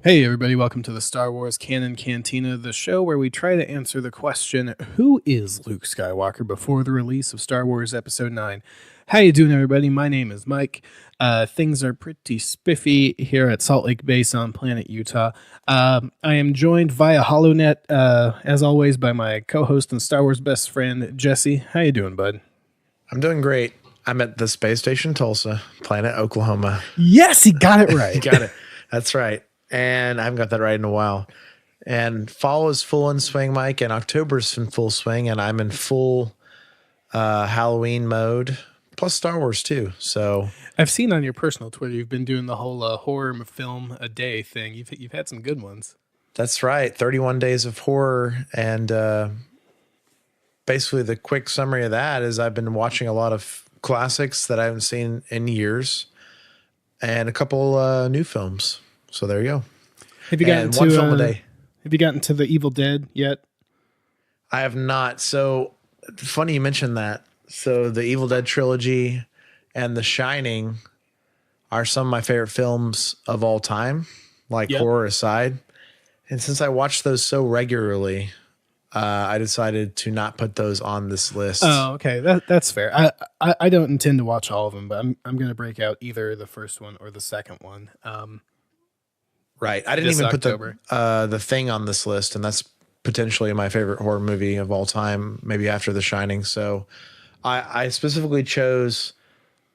Hey everybody, welcome to the Star Wars Canon Cantina, the show where we try to answer the question, who is Luke Skywalker, before the release of Star Wars Episode 9. How you doing everybody? My name is Mike. Things are pretty spiffy here at Salt Lake Base on planet Utah. I am joined via HoloNet, as always, by my co-host and Star Wars best friend, Jesse. How you doing, bud? I'm doing great. I'm at the space station Tulsa, planet Oklahoma. Yes, he got it right. You got it. That's right. And I haven't got that right in a while. And fall is full in swing, Mike, and October's in full swing, and I'm in full Halloween mode, plus Star Wars too. So I've seen on your personal Twitter you've been doing the whole horror film a day thing. You've had some good ones. That's right. 31 days of horror, and basically the quick summary of that is I've been watching a lot of classics that I haven't seen in years, and a couple new films. So there you go. Have you gotten to one film a day? Have you gotten to The Evil Dead yet? I have not. So funny you mentioned that. So the Evil Dead trilogy and The Shining are some of my favorite films of all time, like horror aside. And since I watch those so regularly, I decided to not put those on this list. Oh, okay. That's fair. I don't intend to watch all of them, but I'm going to break out either the first one or the second one. Right. I didn't even put the Thing on this list, and that's potentially my favorite horror movie of all time, maybe after The Shining. So I specifically chose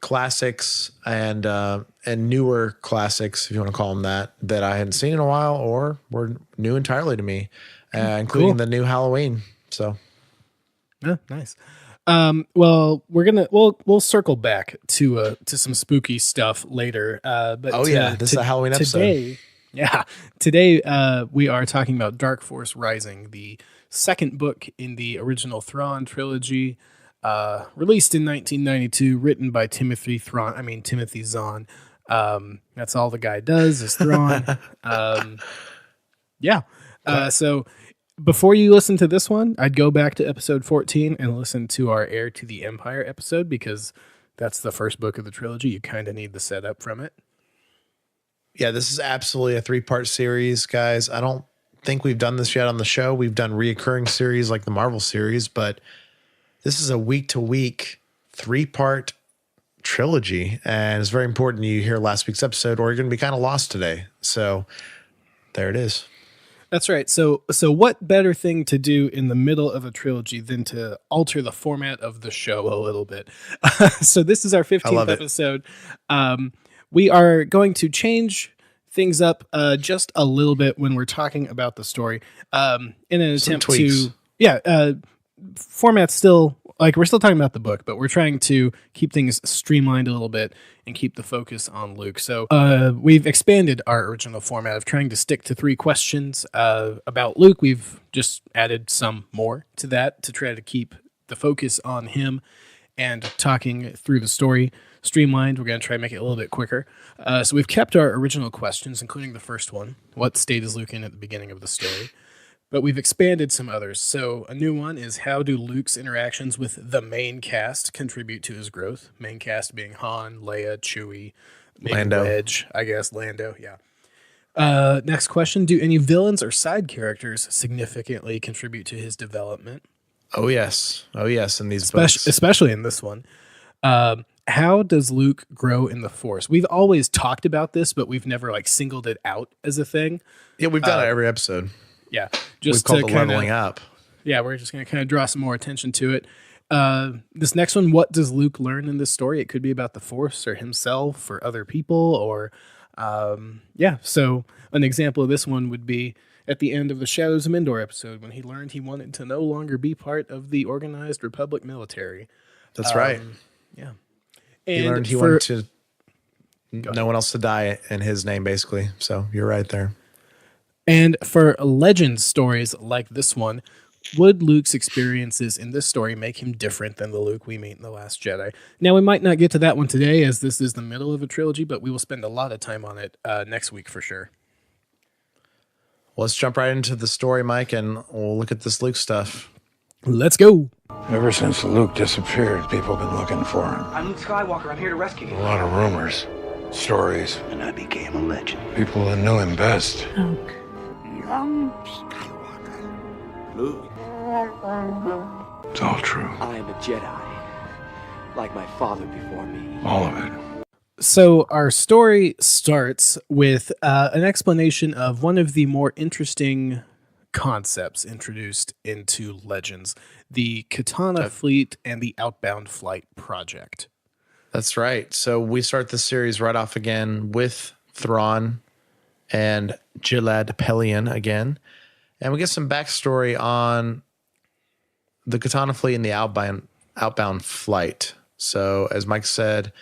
classics and newer classics, if you want to call them that I hadn't seen in a while or were new entirely to me, including the new Halloween. So yeah, nice. Well, we'll circle back to some spooky stuff later. But this is a Halloween episode. Today we are talking about Dark Force Rising, the second book in the original Thrawn trilogy, released in 1992, written by Timothy Zahn. That's all the guy does is Thrawn. So before you listen to this one, I'd go back to episode 14 and listen to our Heir to the Empire episode, because that's the first book of the trilogy. You kind of need the setup from it. Yeah, this is absolutely a 3-part series, guys. I don't think we've done this yet on the show. We've done reoccurring series like the Marvel series, but this is a week-to-week 3-part trilogy, and it's very important you hear last week's episode, or you're going to be kind of lost today. So there it is. That's right. So what better thing to do in the middle of a trilogy than to alter the format of the show a little bit? So this is our 15th episode. We are going to change things up just a little bit when we're talking about the story, in an attempt to, format's still, like, we're still talking about the book, but we're trying to keep things streamlined a little bit and keep the focus on Luke. So we've expanded our original format of trying to stick to 3 questions about Luke. We've just added some more to that to try to keep the focus on him and talking through the story. Streamlined. We're going to try and make it a little bit quicker. So we've kept our original questions, including the first one. What state is Luke in at the beginning of the story? But we've expanded some others. So a new one is, how do Luke's interactions with the main cast contribute to his growth? Main cast being Han, Leia, Chewie, Lando. Wedge, I guess, Lando, yeah. Next question, do any villains or side characters significantly contribute to his development? Oh, yes. In these books. Especially in this one. How does Luke grow in the Force? We've always talked about this, but we've never singled it out as a thing. Yeah, we've done it every episode. Yeah, just we've called it leveling up. Yeah, we're just going to kind of draw some more attention to it. This next one, what does Luke learn in this story? It could be about the Force or himself or other people, or So an example of this one would be at the end of the Shadows of Endor episode, when he learned he wanted to no longer be part of the organized Republic military. That's right. Yeah. He learned he wanted to no one else to die in his name, basically. So you're right there. And for legend stories like this one, would Luke's experiences in this story make him different than the Luke we meet in The Last Jedi? Now, we might not get to that one today, as this is the middle of a trilogy, but we will spend a lot of time on it next week for sure. Well, let's jump right into the story, Mike, and we'll look at this Luke stuff. Let's go. Ever since Luke disappeared, people have been looking for him. I'm Luke Skywalker. I'm here to rescue you. A lot of rumors. stories. And I became a legend. People that knew him best. Luke. Young Skywalker. Luke. It's all true. I am a Jedi, like my father before me. All of it. So our story starts with an explanation of one of the more interesting concepts introduced into Legends, the Katana Fleet and the Outbound Flight Project. That's right. So we start the series right off again with Thrawn and Gilad Pelion again. And we get some backstory on the Katana Fleet and the outbound flight. So as Mike said,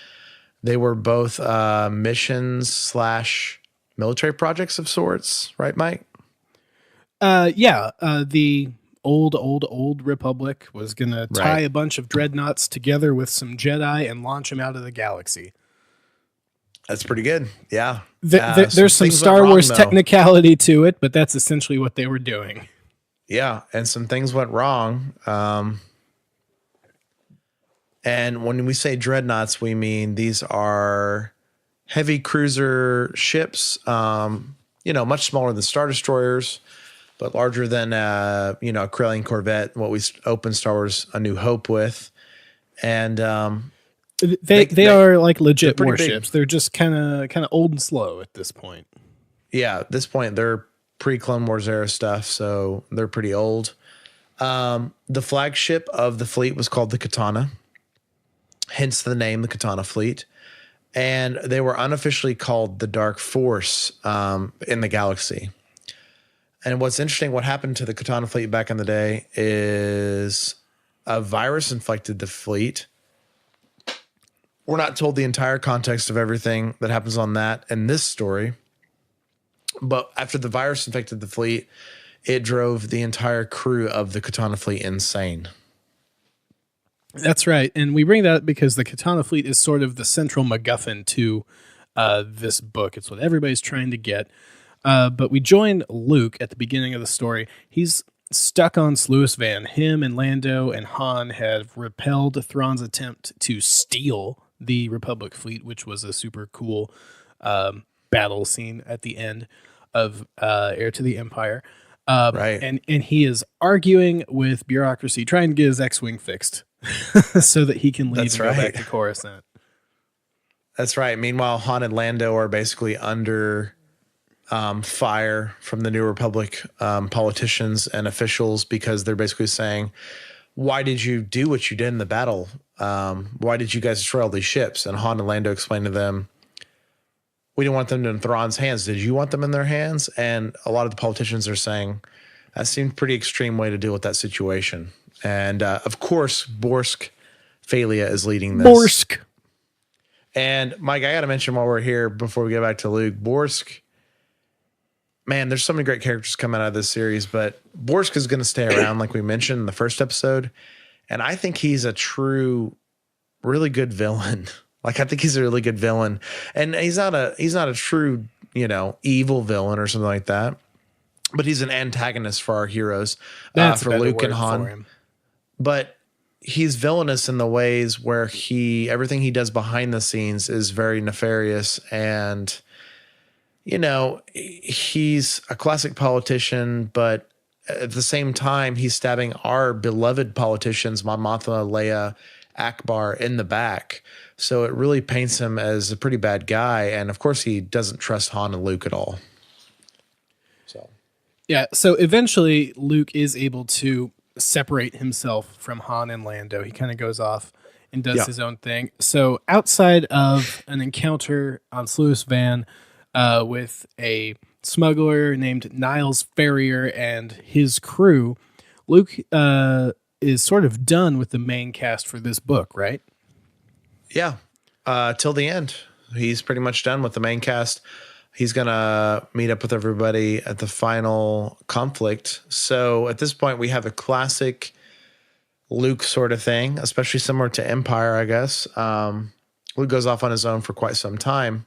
they were both missions / military projects of sorts, right, Mike? The old Republic was going to tie a bunch of dreadnoughts together with some Jedi and launch them out of the galaxy. That's pretty good. Yeah. There's some Star Wars technicality to it, but that's essentially what they were doing. Yeah, and some things went wrong. And when we say dreadnoughts, we mean these are heavy cruiser ships, much smaller than Star Destroyers, but larger than, a Corellian Corvette, what we opened Star Wars A New Hope with. And they are like legit they're warships. Big. They're just kind of old and slow at this point. Yeah, at this point, they're pre-Clone Wars era stuff, so they're pretty old. The flagship of the fleet was called the Katana, hence the name, the Katana Fleet. And they were unofficially called the Dark Force in the galaxy. And what's interesting, what happened to the Katana Fleet back in the day is a virus infected the fleet. We're not told the entire context of everything that happens on that in this story. But after the virus infected the fleet, it drove the entire crew of the Katana Fleet insane. That's right. And we bring that up because the Katana Fleet is sort of the central MacGuffin to this book. It's what everybody's trying to get. But we join Luke at the beginning of the story. He's stuck on Sluis Van. Him and Lando and Han have repelled Thrawn's attempt to steal the Republic fleet, which was a super cool battle scene at the end of Heir to the Empire. Right. And he is arguing with bureaucracy, trying to get his X-Wing fixed so that he can leave go back to Coruscant. That's right. Meanwhile, Han and Lando are basically under fire from the New Republic politicians and officials because they're basically saying, why did you do what you did in the battle? Why did you guys destroy all these ships? And Han and Lando explained to them, we didn't want them in Thrawn's hands. Did you want them in their hands? And a lot of the politicians are saying that seemed a pretty extreme way to deal with that situation. And of course, Borsk Phalia is leading this. Borsk. And Mike, I got to mention while we're here, before we get back to Luke, Borsk, man, there's so many great characters coming out of this series, but Borsk is going to stay around, like we mentioned in the first episode. And I think he's a true, really good villain. Like, I think he's a really good villain. And he's not a true, evil villain or something like that. But he's an antagonist for our heroes, for Luke and Han. But he's villainous in the ways where everything he does behind the scenes is very nefarious. And, he's a classic politician, but at the same time, he's stabbing our beloved politicians, Mon Mothma, Leia, Akbar, in the back. So it really paints him as a pretty bad guy. And of course, he doesn't trust Han and Luke at all. So eventually Luke is able to separate himself from Han and Lando. He kind of goes off and does his own thing. So outside of an encounter on Sluis Van with a smuggler named Niles Ferrier and his crew, Luke is sort of done with the main cast for this book, right? Yeah, till the end. He's pretty much done with the main cast. He's going to meet up with everybody at the final conflict. So at this point, we have a classic Luke sort of thing, especially similar to Empire, I guess. Luke goes off on his own for quite some time.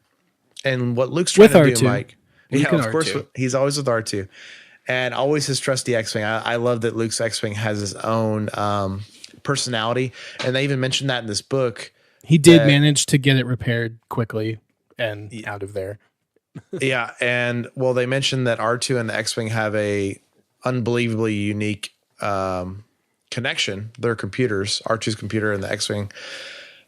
And what Luke's trying to do, Mike, of course, he's always with R2. And always his trusty X-Wing. I love that Luke's X-Wing has his own personality. And they even mentioned that in this book. He did manage to get it repaired quickly and out of there. Yeah, and well, they mentioned that R2 and the X-Wing have a unbelievably unique connection. Their computers, R2's computer and the X-Wing,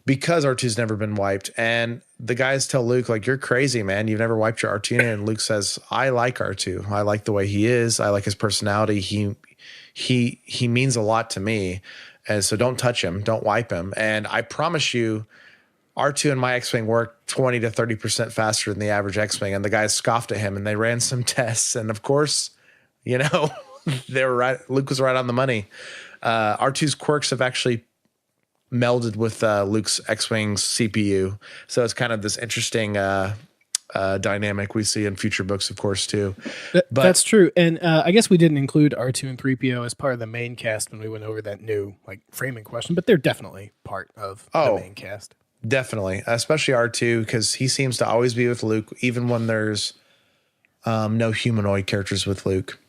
because R2's never been wiped. And the guys tell Luke, like, you're crazy, man. You've never wiped your R2. And Luke says, I like R2. I like the way he is. I like his personality. He means a lot to me. And so don't touch him. Don't wipe him. And I promise you, R2 and my X-Wing work 20 to 30% faster than the average X-Wing. And the guys scoffed at him and they ran some tests. And of course, you know, they were right. Luke was right on the money. R2's quirks have actually melded with Luke's X-Wing's CPU. So it's kind of this interesting dynamic we see in future books, of course, too. That's true. And I guess we didn't include R2 and 3PO as part of the main cast when we went over that new like framing question, but they're definitely part of the main cast. Definitely, especially R2, because he seems to always be with Luke, even when there's no humanoid characters with Luke.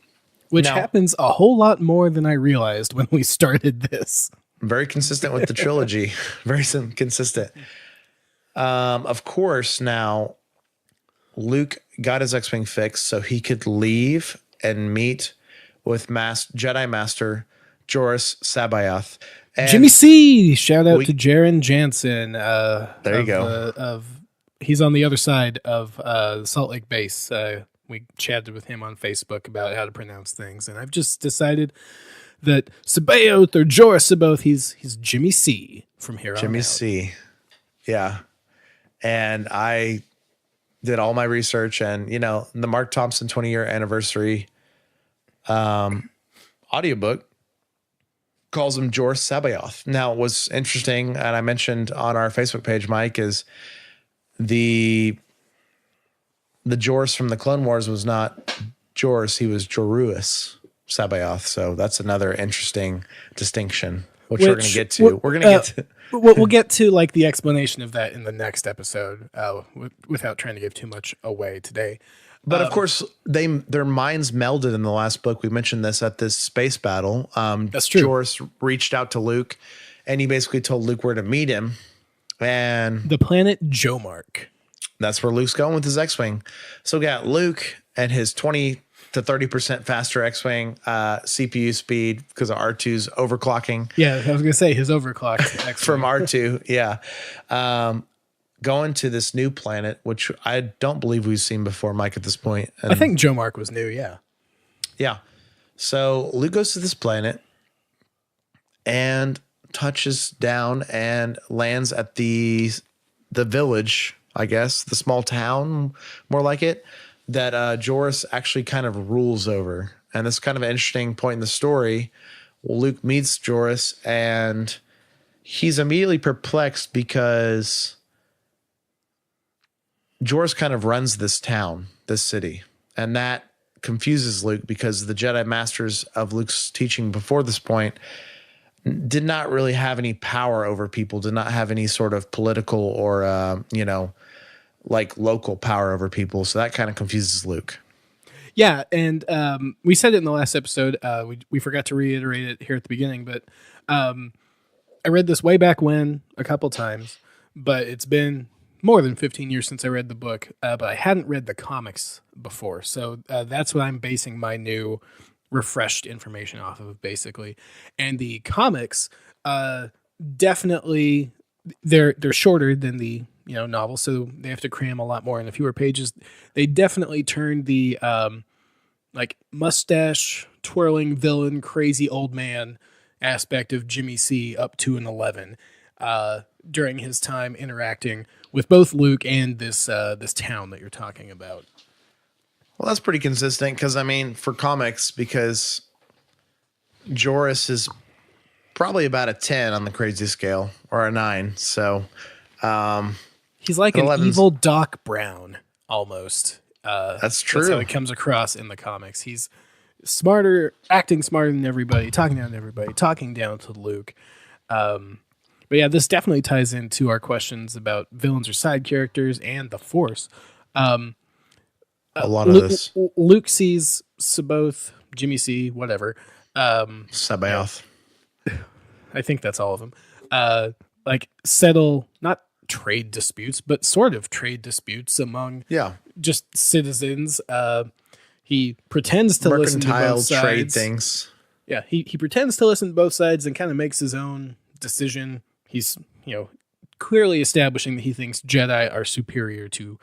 Which happens a whole lot more than I realized when we started this. Very consistent with the trilogy. Very consistent. Of course, now Luke got his X-Wing fixed so he could leave and meet with Jedi Master Joruus C'baoth. And Jimmy C. Shout out to Jaron Jansen. There you go. He's on the other side of Salt Lake Base. We chatted with him on Facebook about how to pronounce things, and I've just decided that C'baoth or Joruus C'baoth, he's Jimmy C. from here on out. Jimmy C. Yeah. And I did all my research, and you know, the Mark Thompson 20-year anniversary audiobook calls him Joruus C'baoth. Now, what's interesting, and I mentioned on our Facebook page, Mike, is the Joruus from the Clone Wars was not Joruus, he was Joruus C'baoth. So that's another interesting distinction, which we're going to get to. We're going to get to. We'll get to like the explanation of that in the next episode, without trying to give too much away today. But of course, their minds melded in the last book. We mentioned this at this space battle. That's true. Joruus reached out to Luke, and he basically told Luke where to meet him. And the planet Jomark. That's where Luke's going with his X-Wing. So we got Luke and his 20 to 30% faster X-Wing CPU speed because of R2's overclocking. Yeah, I was going to say his overclocked X-Wing. From R2, yeah. Going to this new planet, which I don't believe we've seen before, Mike, at this point. And I think Jomark was new, yeah. Yeah. So Luke goes to this planet and touches down and lands at the village, I guess, the small town, more like it, that Joruus actually kind of rules over. And this is kind of an interesting point in the story. Luke meets Joruus, and he's immediately perplexed because Joruus kind of runs this town, this city. And that confuses Luke because the Jedi Masters of Luke's teaching before this point did not really have any power over people, did not have any sort of political or, like local power over people. So that kind of confuses Luke. Yeah. And we said it in the last episode. We forgot to reiterate it here at the beginning, but I read this way back when a couple times, but it's been more than 15 years since I read the book, but I hadn't read the comics before. So that's what I'm basing my new refreshed information off of, basically. And the comics definitely, they're shorter than the novel, so they have to cram a lot more in a fewer pages. They definitely turned the like mustache twirling villain, crazy old man aspect of Jimmy C up to an 11 during his time interacting with both Luke and this town that you're talking about. Well, that's pretty consistent because, I mean, for comics, because Joruus is probably about a 10 on the crazy scale or a 9. So he's like an evil Doc Brown almost. That's true. That's how it comes across in the comics. He's smarter, acting smarter than everybody, talking down to everybody, talking down to Luke. But yeah, this definitely ties into our questions about villains or side characters and the Force. A lot of this. Luke sees C'baoth, Jimmy C, whatever. C'baoth. I think that's all of them. Like settle, not trade disputes, but sort of trade disputes among just citizens. He pretends to listen to both sides. Trade things. Yeah, he pretends to listen to both sides and kind of makes his own decision. He's, clearly establishing that he thinks Jedi are superior to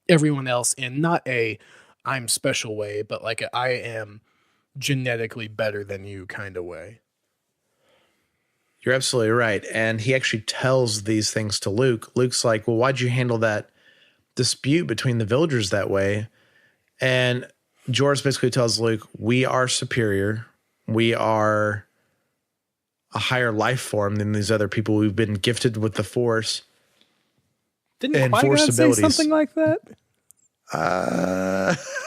everyone else in not a I'm special way, but like a I am genetically better than you kind of way. You're absolutely right. And he actually tells these things to Luke. Luke's like, well, why'd you handle that dispute between the villagers that way? And Joris basically tells Luke, we are superior. We are a higher life form than these other people. We've been gifted with the Force. Didn't Qui-Gon say something like that?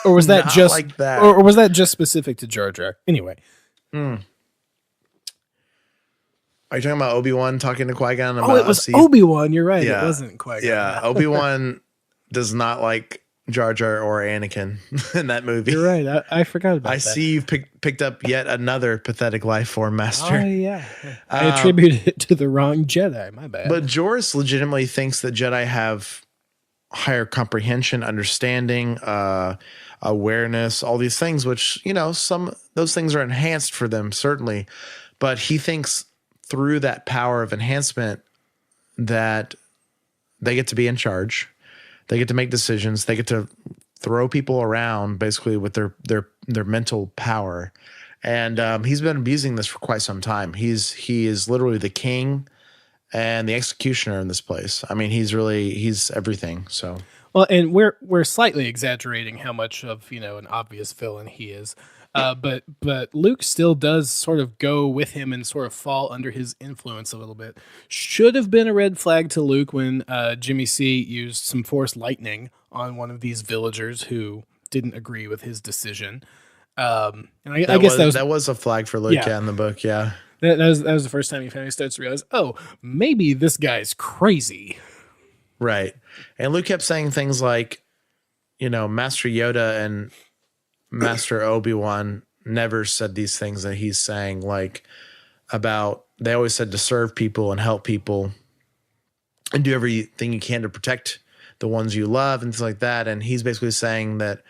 Or was that just like that? Or was that just specific to Jar Jar? Anyway. Are you talking about Obi-Wan talking to Qui-Gon? Oh, it was Obi-Wan. You're right. Yeah. It wasn't Qui-Gon. Yeah, Obi-Wan does not like Jar Jar or Anakin in that movie. You're right. I forgot about that. I see you've picked up yet another pathetic life form, Master. Oh, yeah. I attributed it to the wrong Jedi. My bad. But Joris legitimately thinks that Jedi have higher comprehension, understanding, awareness, all these things, which, those things are enhanced for them, certainly. But he thinks through that power of enhancement that they get to be in charge. They get to make decisions. They get to throw people around basically with their mental power. And he's been abusing this for quite some time. He is literally the king and the executioner in this place. I mean, he's everything. So well, and we're slightly exaggerating how much of an obvious villain he is. But Luke still does sort of go with him and sort of fall under his influence a little bit. Should have been a red flag to Luke when Jimmy C used some Force lightning on one of these villagers who didn't agree with his decision. And I guess that was a flag for Luke in the book. Yeah, that was the first time he finally starts to realize, oh, maybe this guy's crazy. Right, and Luke kept saying things like, Master Yoda and Master Obi-Wan never said these things that he's saying, like about, they always said to serve people and help people and do everything you can to protect the ones you love and things like that. And he's basically saying that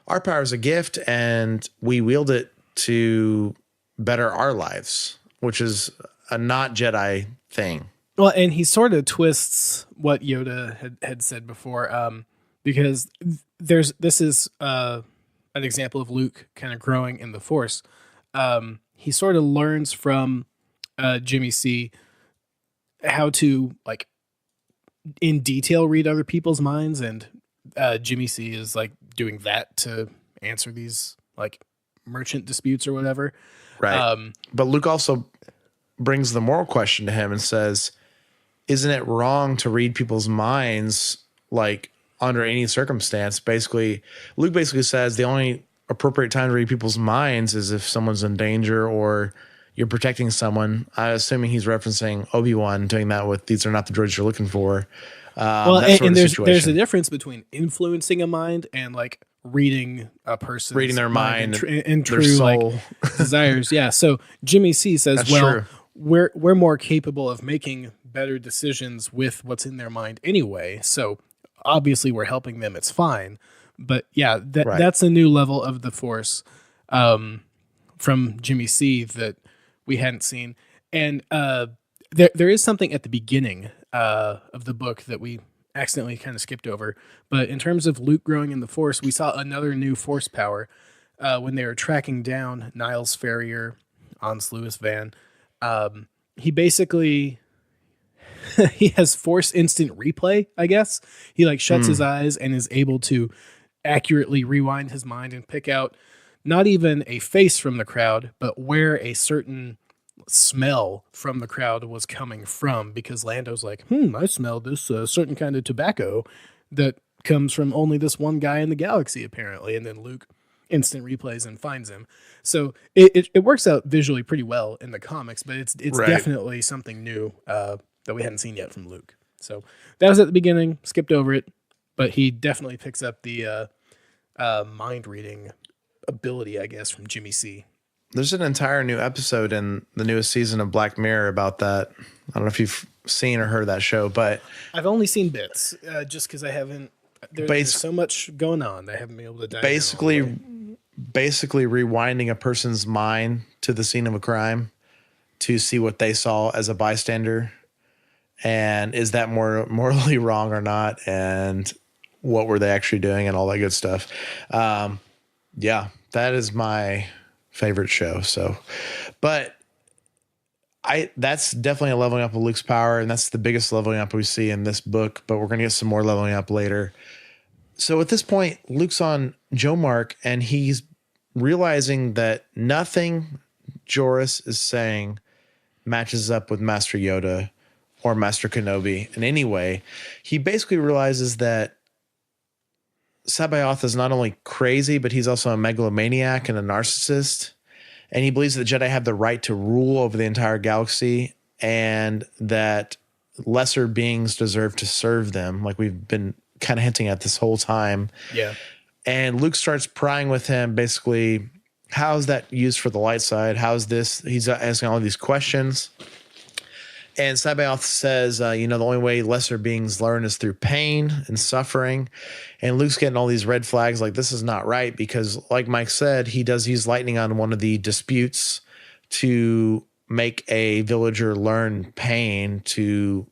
our power is a gift and we wield it to better our lives, which is a not Jedi thing. Well, and he sort of twists what Yoda had said before, because this is an example of Luke kind of growing in the Force. He sort of learns from Jimmy C how to like in detail read other people's minds, and Jimmy C is like doing that to answer these like merchant disputes or whatever. Right. But Luke also brings the moral question to him and says, isn't it wrong to read people's minds like under any circumstance? Basically, Luke basically says the only appropriate time to read people's minds is if someone's in danger or you're protecting someone. I'm assuming he's referencing Obi-Wan doing that with these are not the droids you're looking for. And there's a difference between influencing a mind and like reading a person's reading their mind and true like desires. Yeah. So Jimmy C says, that's true. We're more capable of making better decisions with what's in their mind anyway. So obviously we're helping them. It's fine. But yeah, that's a new level of the Force from Jimmy C that we hadn't seen. And there is something at the beginning of the book that we accidentally kind of skipped over. But in terms of Luke growing in the Force, we saw another new Force power when they were tracking down Niles Ferrier on Lewis Van. He basically he has Force instant replay, I guess. He like shuts his eyes and is able to accurately rewind his mind and pick out not even a face from the crowd, but where a certain smell from the crowd was coming from, because Lando's like, I smell this certain kind of tobacco that comes from only this one guy in the galaxy, apparently. And then Luke instant replays and finds him. So it works out visually pretty well in the comics, but it's definitely something new that we hadn't seen yet from Luke. So that was at the beginning, skipped over it, but he definitely picks up the mind reading ability, I guess, from Jimmy C. There's an entire new episode in the newest season of Black Mirror about that. I don't know if you've seen or heard of that show, but I've only seen bits, just because I haven't. There's so much going on. I haven't been able to dive basically rewinding a person's mind to the scene of a crime to see what they saw as a bystander, and is that morally wrong or not, and what were they actually doing, and all that good stuff. Yeah, that is my favorite show. So, but that's definitely a leveling up of Luke's power, and that's the biggest leveling up we see in this book, but we're going to get some more leveling up later. So at this point, Luke's on Joe Mark, and he's realizing that nothing Joris is saying matches up with Master Yoda or Master Kenobi in any way. He basically realizes that Sabaoth is not only crazy, but he's also a megalomaniac and a narcissist. And he believes that Jedi have the right to rule over the entire galaxy, and that lesser beings deserve to serve them, like we've been kind of hinting at this whole time. Yeah. And Luke starts prying with him, basically, how's that used for the light side? How's this? He's asking all of these questions. And Sabaoth says, the only way lesser beings learn is through pain and suffering. And Luke's getting all these red flags, like this is not right, because like Mike said, he does use lightning on one of the disputes to make a villager learn pain to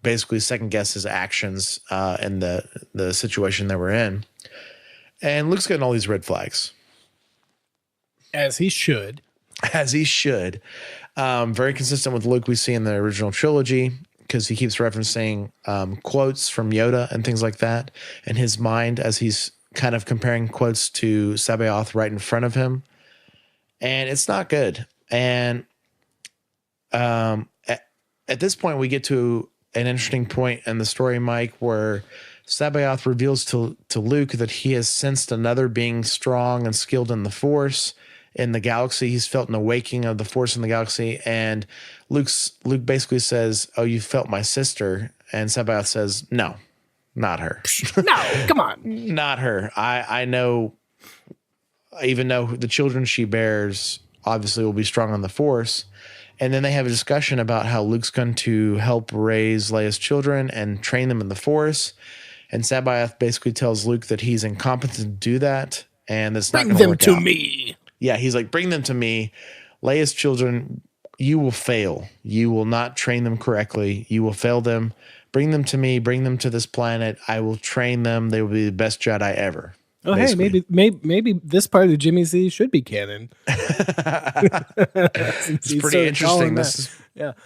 basically second guess his actions in the situation that we're in. And Luke's getting all these red flags. As he should. As he should. Very consistent with Luke we see in the original trilogy, because he keeps referencing quotes from Yoda and things like that in his mind as he's kind of comparing quotes to Sabaoth right in front of him. And it's not good. And at this point, we get to an interesting point in the story, Mike, where Sabaoth reveals to Luke that he has sensed another being strong and skilled in the Force in the galaxy. He's felt an awakening of the Force in the galaxy. And Luke basically says, "Oh, you felt my sister." And Sabaoth says, "No, not her." No, come on. Not her. I know, even though the children she bears obviously will be strong on the Force. And then they have a discussion about how Luke's going to help raise Leia's children and train them in the Force. And Sabaoth basically tells Luke that he's incompetent to do that, and that's not going to work out. Bring them to me. Yeah, he's like, bring them to me. Leia's children, you will fail. You will not train them correctly. You will fail them. Bring them to me. Bring them to this planet. I will train them. They will be the best Jedi ever. Oh, basically. Hey, maybe this part of Jimmy Z should be canon. It's pretty interesting. This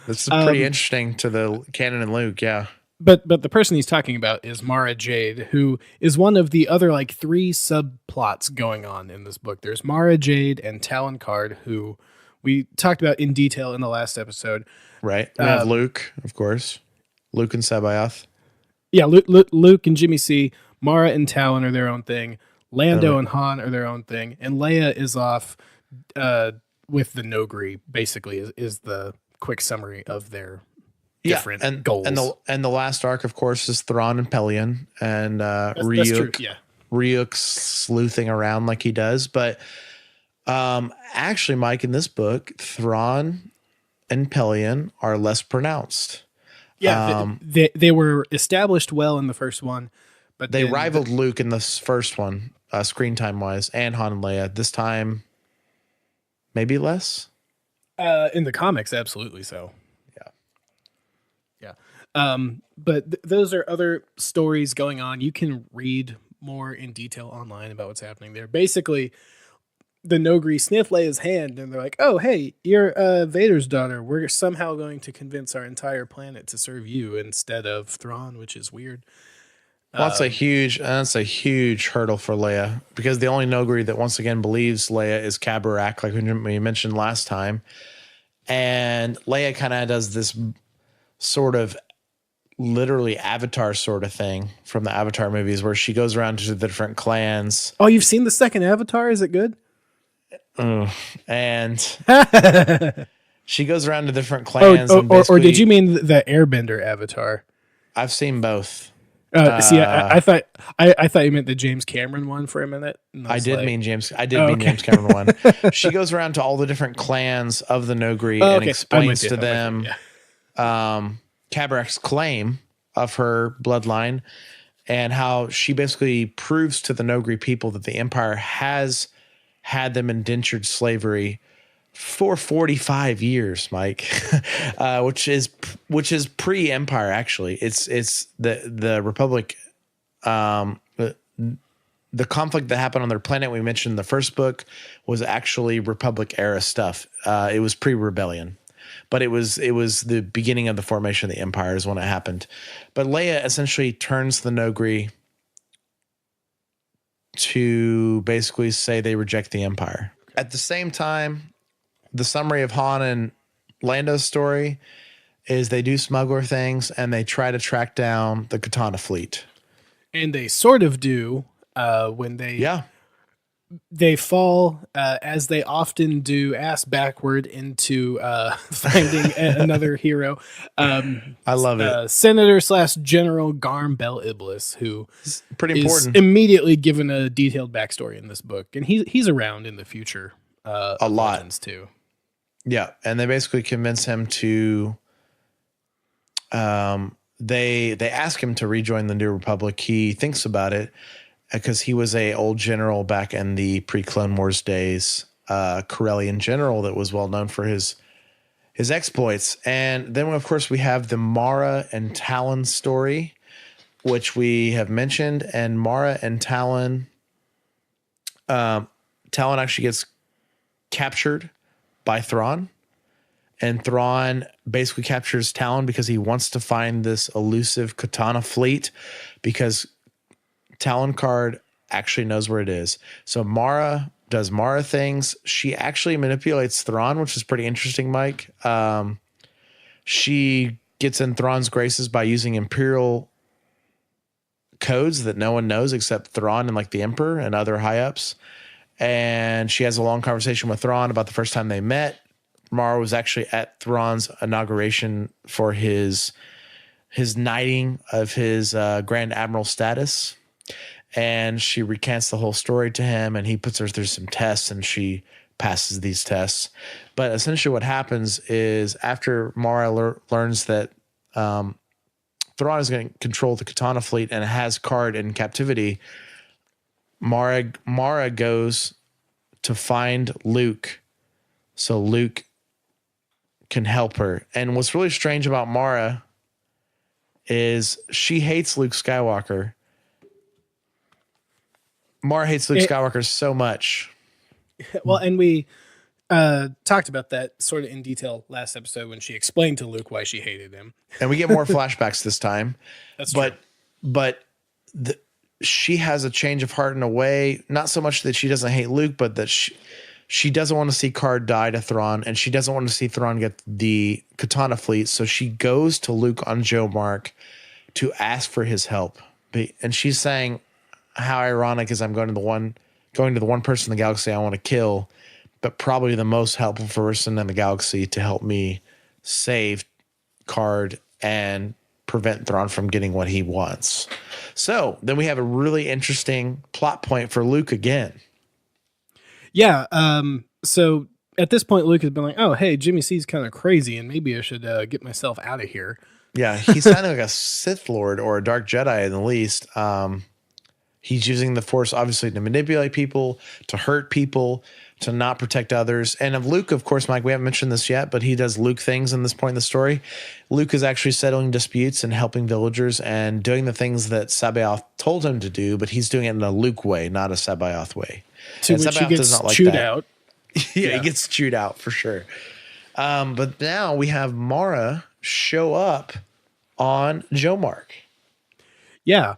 is pretty interesting to the canon and Luke. Yeah. But the person he's talking about is Mara Jade, who is one of the other like 3 subplots going on in this book. There's Mara Jade and Talon Card, who we talked about in detail in the last episode. Right. We have Luke, of course. Luke and Sabaoth. Yeah, Luke and Jimmy C. Mara and Talon are their own thing. Lando and Han are their own thing. And Leia is off with the Nogri, basically, is the quick summary of their different goals. And the last arc, of course, is Thrawn and Pelion, and Ryuk sleuthing around like he does. But actually, Mike, in this book, Thrawn and Pelion are less pronounced. Yeah, they were established well in the first one, but they rivaled Luke in the first one, screen time wise, and Han and Leia. This time, maybe less. In the comics, absolutely so. But those are other stories going on. You can read more in detail online about what's happening there. Basically, the Nogri sniff Leia's hand, and they're like, "Oh, hey, you're Vader's daughter. We're somehow going to convince our entire planet to serve you instead of Thrawn," which is weird. Well, that's a huge hurdle for Leia, because the only Nogri that once again believes Leia is Kabarak, like we mentioned last time. And Leia kind of does this sort of literally Avatar sort of thing from the Avatar movies, where she goes around to the different clans. Oh, you've seen the second Avatar? Is it good? And she goes around to different clans. Or did you mean the Airbender Avatar? I've seen both. I thought you meant the James Cameron one for a minute. I did mean James Cameron one. She goes around to all the different clans of the Nogri and explains to them Kabrak's claim of her bloodline and how she basically proves to the Nogri people that the Empire has had them indentured slavery for 45 years, Mike, which is pre-Empire. Actually, it's the Republic, the conflict that happened on their planet we mentioned in the first book was actually Republic era stuff. It was pre-rebellion, but it was the beginning of the formation of the Empire is when it happened. But Leia essentially turns the Nogri to basically say they reject the Empire. At the same time, the summary of Han and Lando's story is they do smuggler things and they try to track down the Katana fleet. And they sort of do when they fall, as they often do, ass backward into finding another hero. I love it. Senator / General Garm Bel Iblis, who pretty important, immediately given a detailed backstory in this book, and he's around in the future a lot too. Yeah, and they basically convince him to. They ask him to rejoin the New Republic. He thinks about it because he was a old general back in the pre-Clone Wars days, Corellian general that was well known for his exploits. And then, of course, we have the Mara and Talon story, which we have mentioned. And Mara and Talon, Talon actually gets captured by Thrawn, and Thrawn basically captures Talon because he wants to find this elusive Katana fleet because Talon Card actually knows where it is. So Mara does Mara things. She actually manipulates Thrawn, which is pretty interesting, Mike. She gets in Thrawn's graces by using Imperial codes that no one knows except Thrawn and like the Emperor and other high-ups. And she has a long conversation with Thrawn about the first time they met. Mara was actually at Thrawn's inauguration for his knighting of his Grand Admiral status. And she recants the whole story to him, and he puts her through some tests, and she passes these tests. But essentially what happens is after Mara learns that Thrawn is going to control the Katana fleet and has Card in captivity, Mara goes to find Luke so Luke can help her. And what's really strange about Mara is she hates Luke Skywalker. Mara hates Luke Skywalker so much. Well, and we talked about that sort of in detail last episode when she explained to Luke why she hated him. And we get more flashbacks this time. That's true. But she has a change of heart in a way, not so much that she doesn't hate Luke, but that she doesn't want to see Card die to Thrawn, and she doesn't want to see Thrawn get the Katana fleet. So she goes to Luke on Jomark to ask for his help. And she's saying, how ironic is I'm going to the one person in the galaxy I want to kill, but probably the most helpful person in the galaxy to help me save Card and prevent Thrawn from getting what he wants. So then we have a really interesting plot point for Luke again. Yeah. So at this point, Luke has been like, oh, hey, Jimmy C's kind of crazy, and maybe I should get myself out of here. Yeah, he's sounding like a Sith Lord or a Dark Jedi at the least. He's using the Force, obviously, to manipulate people, to hurt people, to not protect others. And of Luke, of course, Mike, we haven't mentioned this yet, but he does Luke things in this point in the story. Luke is actually settling disputes and helping villagers and doing the things that Sabaoth told him to do, but he's doing it in a Luke way, not a Sabaoth way. To which he gets chewed out. Yeah, he gets chewed out for sure. But now we have Mara show up on Jomark. Yeah.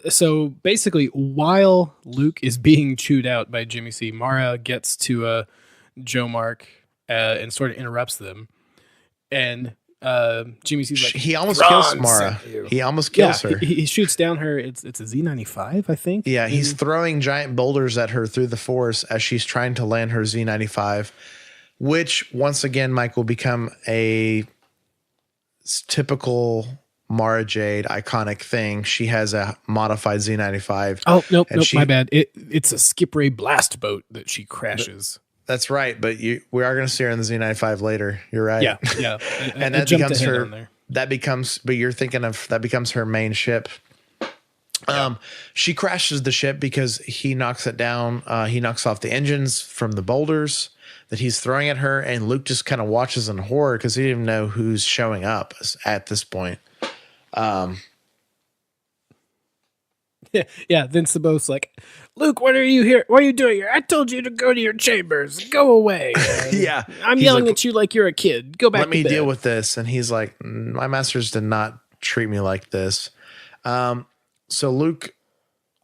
So basically, while Luke is being chewed out by Jimmy C, Mara gets to Jomark and sort of interrupts them. And Jimmy C's like, he almost kills Mara. He almost kills her. He shoots down her. It's a Z95, I think. Yeah, he's throwing giant boulders at her through the Force as she's trying to land her Z95, which once again, Mike, will become a typical Mara Jade iconic thing. She has a modified Z95. Oh, nope, my bad. It's a skip ray blast boat that she crashes. That's right, but we are going to see her in the Z95 later. You're right. Yeah. And that becomes her. That becomes, but you're thinking of that becomes her main ship. She crashes the ship because he knocks it down. He knocks off the engines from the boulders that he's throwing at her, and Luke just kind of watches in horror because he didn't even know who's showing up at this point. Yeah. Then Saboth's like, Luke, what are you here? What are you doing here? I told you to go to your chambers. Go away. Yeah. I'm yelling at you like you're a kid. Go back to bed. Let me deal with this. And he's like, my masters did not treat me like this. So Luke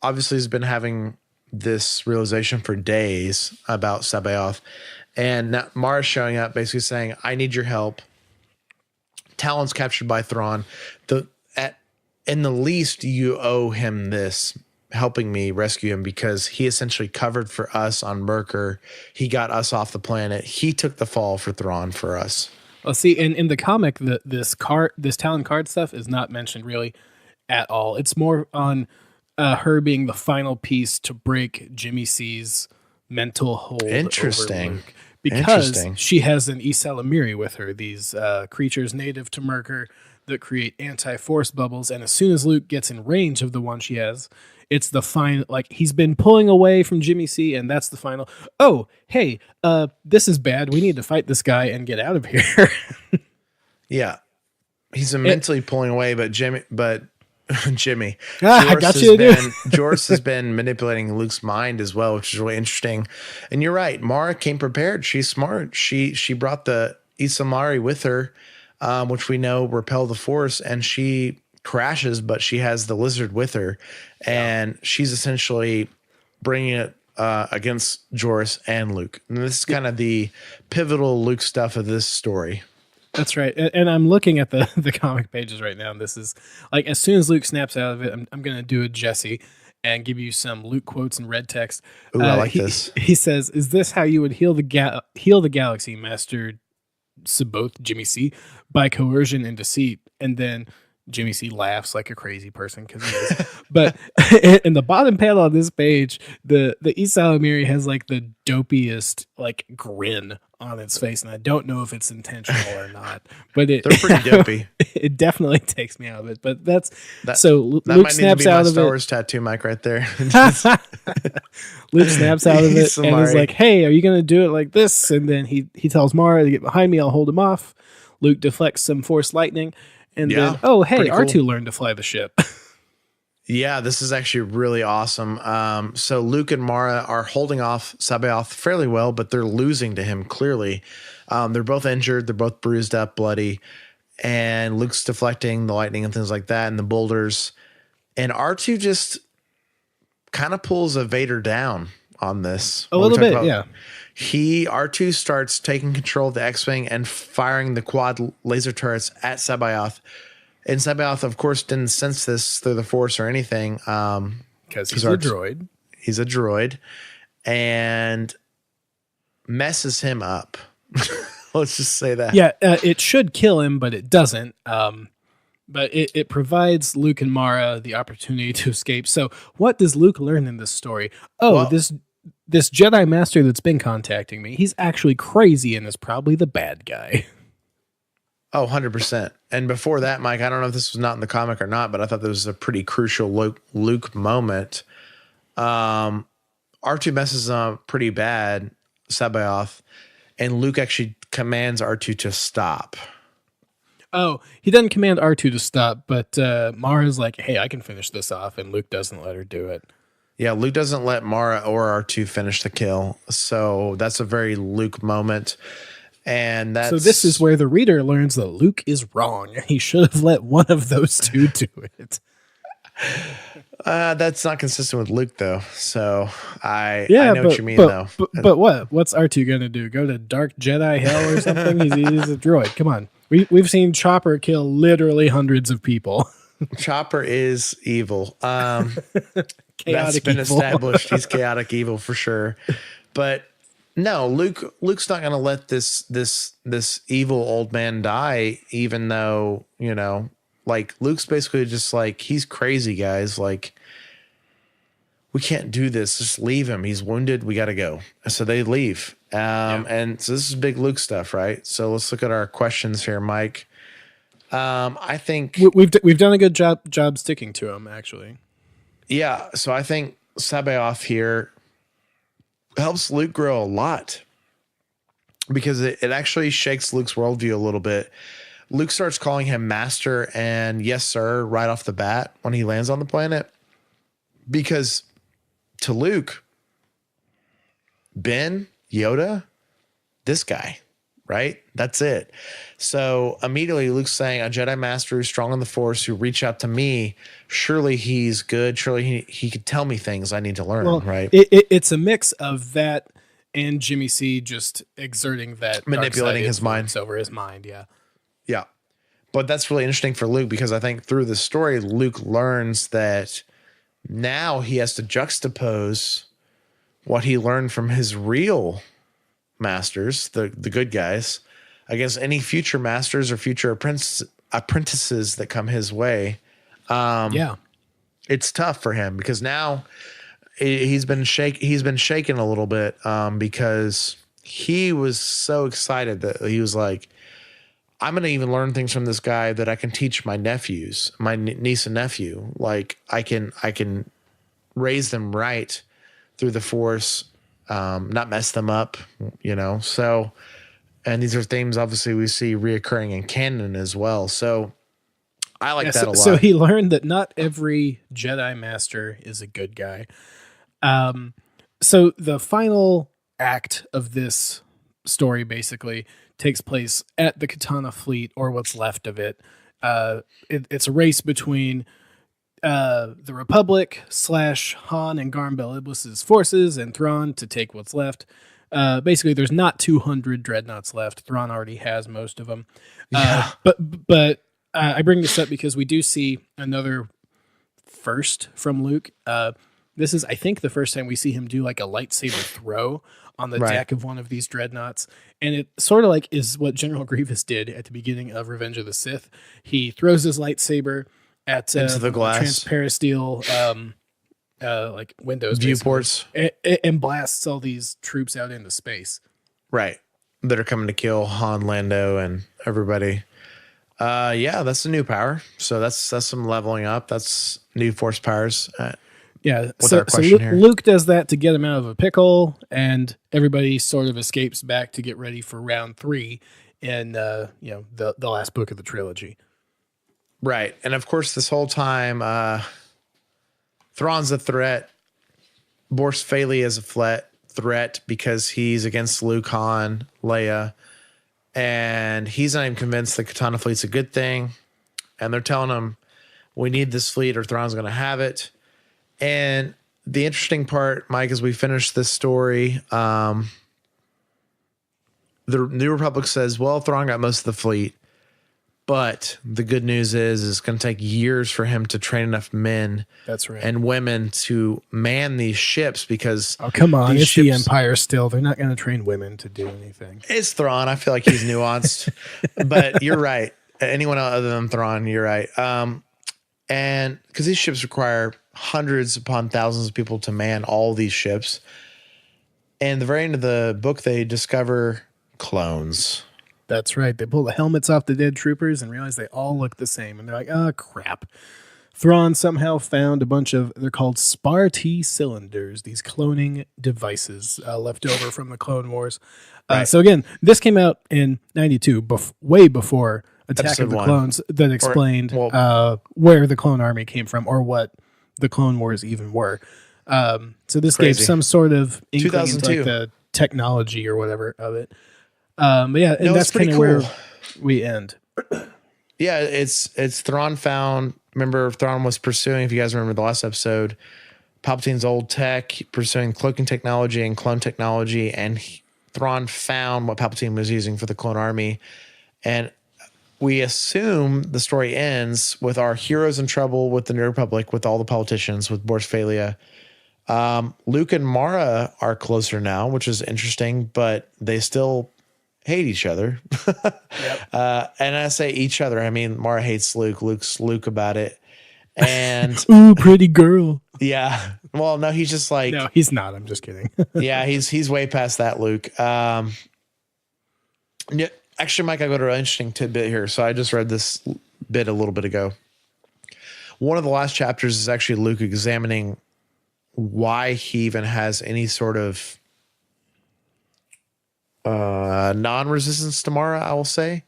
obviously has been having this realization for days about Sabaoth. And now Mara's showing up basically saying, I need your help. Talon's captured by Thrawn. In the least, you owe him this, helping me rescue him, because he essentially covered for us on Merkur. He got us off the planet. He took the fall for Thrawn for us. Well, see, in the comic, this Talon card stuff is not mentioned really at all. It's more on her being the final piece to break Jimmy C's mental hold. Interesting. Over Luke, because she has an Isalamiri with her, these creatures native to Merkur that create anti-force bubbles, and as soon as Luke gets in range of the one she has, it's the final, like, he's been pulling away from Jimmy C, and that's the final, oh, hey, this is bad, we need to fight this guy and get out of here. Yeah. He's mentally pulling away, but Jimmy I got you, Joris has been manipulating Luke's mind as well, which is really interesting. And you're right, Mara came prepared. She's smart. She brought the Isamari with her, which we know repel the Force, and she crashes, but she has the lizard with her, and she's essentially bringing it against Joris and Luke. And this is kind of the pivotal Luke stuff of this story. That's right. And I'm looking at the comic pages right now, and this is like, as soon as Luke snaps out of it, I'm going to do a Jesse and give you some Luke quotes in red text. Ooh, I like this. He says, "Is this how you would heal the galaxy, Master Saboth Jimmy C, by coercion and deceit?" And then Jimmy C laughs like a crazy person, because he is. But in the bottom panel on this page, the Isalamiri has like the dopiest like grin on its face, and I don't know if it's intentional or not. But they're pretty dopey. It definitely takes me out of it. But so Luke might snaps need to be out my of Star it. Wars tattoo mic right there. Luke snaps out of it and is like, "Hey, are you going to do it like this?" And then he tells Mara to get behind me. I'll hold him off. Luke deflects some Force lightning. And then, oh, hey, R2 learned to fly the ship. Yeah, this is actually really awesome. So Luke and Mara are holding off Sabaoth fairly well, but they're losing to him clearly. They're both injured. They're both bruised up, bloody. And Luke's deflecting the lightning and things like that and the boulders. And R2 just kind of pulls a Vader down on this. A little bit, yeah. R2 starts taking control of the X-Wing and firing the quad laser turrets at Sabaoth. And Sabaoth, of course, didn't sense this through the Force or anything. Because he's a droid. He's a droid. And messes him up. Let's just say that. Yeah, it should kill him, but it doesn't. But it provides Luke and Mara the opportunity to escape. So what does Luke learn in this story? This Jedi Master that's been contacting me, he's actually crazy and is probably the bad guy. Oh, 100%. And before that, Mike, I don't know if this was not in the comic or not, but I thought this was a pretty crucial Luke moment. R2 messes up pretty bad, Sabaoth, and Luke actually commands R2 to stop. Oh, he doesn't command R2 to stop, but Mara's like, "Hey, I can finish this off," and Luke doesn't let her do it. Yeah, Luke doesn't let Mara or R2 finish the kill. So that's a very Luke moment. And so this is where the reader learns that Luke is wrong. He should have let one of those two do it. That's not consistent with Luke, though. So I know what you mean, though. But what? What's R2 going to do? Go to dark Jedi hell or something? He's a droid. Come on. We've seen Chopper kill literally hundreds of people. Chopper is evil. Chaotic that's been evil. established. He's chaotic evil for sure. But no, Luke's not going to let this evil old man die, even though, Like Luke's basically just like, he's crazy, guys. Like, we can't do this. Just leave him. He's wounded. We got to go. So they leave. And so this is big Luke stuff, right? So let's look at our questions here, Mike. I think we've done a good job sticking to him, actually. Yeah. So I think Sabaoth here helps Luke grow a lot because it actually shakes Luke's worldview a little bit. Luke starts calling him master and yes, sir, right off the bat when he lands on the planet. Because to Luke, Ben, Yoda, this guy, right? That's it. So immediately Luke's saying, a Jedi master who's strong in the Force, who reach out to me, surely he's good. Surely he could tell me things I need to learn, right? It's a mix of that and Jimmy C just exerting that manipulating his mind over his mind. Yeah. Yeah. But that's really interesting for Luke because I think through the story, Luke learns that now he has to juxtapose what he learned from his real masters, the good guys, against any future masters or future apprentices that come his way. It's tough for him because now he's been shaken a little bit because he was so excited that he was like, I'm going to even learn things from this guy that I can teach my nephews, my niece and nephew. Like I can raise them right through the Force, not mess them up, you know? So, and these are themes obviously we see reoccurring in canon as well. So I like that a lot. So he learned that not every Jedi master is a good guy. So the final act of this story basically takes place at the Katana fleet, or what's left of it. It's a race between the Republic / Han and Garm Bel Iblis's forces and Thrawn to take what's left. Basically, there's not 200 dreadnoughts left. Thrawn already has most of them. But I bring this up because we do see another first from Luke. This is, I think, the first time we see him do like a lightsaber throw on the deck of one of these dreadnoughts. And it sort of like is what General Grievous did at the beginning of Revenge of the Sith. He throws his lightsaber at into the glass, transparasteel like windows, viewports, and blasts all these troops out into space. Right. That are coming to kill Han, Lando, and everybody. Yeah, that's a new power. So that's some leveling up. That's new Force powers. So Luke does that to get him out of a pickle, and everybody sort of escapes back to get ready for round 3 in the last book of the trilogy. Right. And of course, this whole time, Thrawn's a threat. Borst Feli is a threat because he's against Luke, Han, Leia, and he's not even convinced the Katana fleet's a good thing. And they're telling him, we need this fleet or Thrawn's going to have it. And the interesting part, Mike, as we finish this story, the New Republic says, well, Thrawn got most of the fleet, but the good news is it's going to take years for him to train enough men and women to man these ships because... Oh, come on. It's the Empire still. They're not going to train women to do anything. It's Thrawn. I feel like he's nuanced, but you're right. Anyone other than Thrawn, you're right. And because these ships require hundreds upon thousands of people to man all these ships. And the very end of the book, they discover clones. That's right. They pull the helmets off the dead troopers and realize they all look the same. And they're like, oh, crap. Thrawn somehow found a bunch of, they're called Spar-T cylinders, these cloning devices left over from the Clone Wars. So again, this came out in 92, way before Attack Episode of the 1. Clones, that explained where the clone army came from or what the Clone Wars even were. So this gave some sort of inkling into like the technology or whatever of it. But yeah, and that's kind of where we end. Yeah, it's Thrawn found. Remember, Thrawn was pursuing, if you guys remember the last episode, Palpatine's old tech, pursuing cloaking technology and clone technology, and Thrawn found what Palpatine was using for the clone army. And we assume the story ends with our heroes in trouble with the New Republic, with all the politicians, with Borst Feli. Luke and Mara are closer now, which is interesting, but they still hate each other. Yep. And I say each other, I mean, Mara hates Luke. Luke's Luke about it. And ooh, pretty girl. Yeah. Well, no, he's just like, no, he's not. I'm just kidding. yeah, he's way past that, Luke. Yeah, actually, Mike, I got an interesting tidbit here. So I just read this bit a little bit ago. One of the last chapters is actually Luke examining why he even has any sort of non-resistance to Mara, I will say.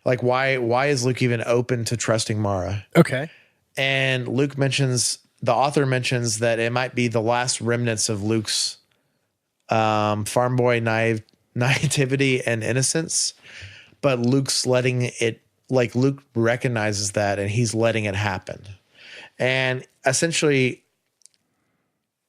Like, why is Luke even open to trusting Mara? Okay. And the author mentions that it might be the last remnants of Luke's farm boy naivety and innocence, but Luke's letting it, like, Luke recognizes that and he's letting it happen. And essentially,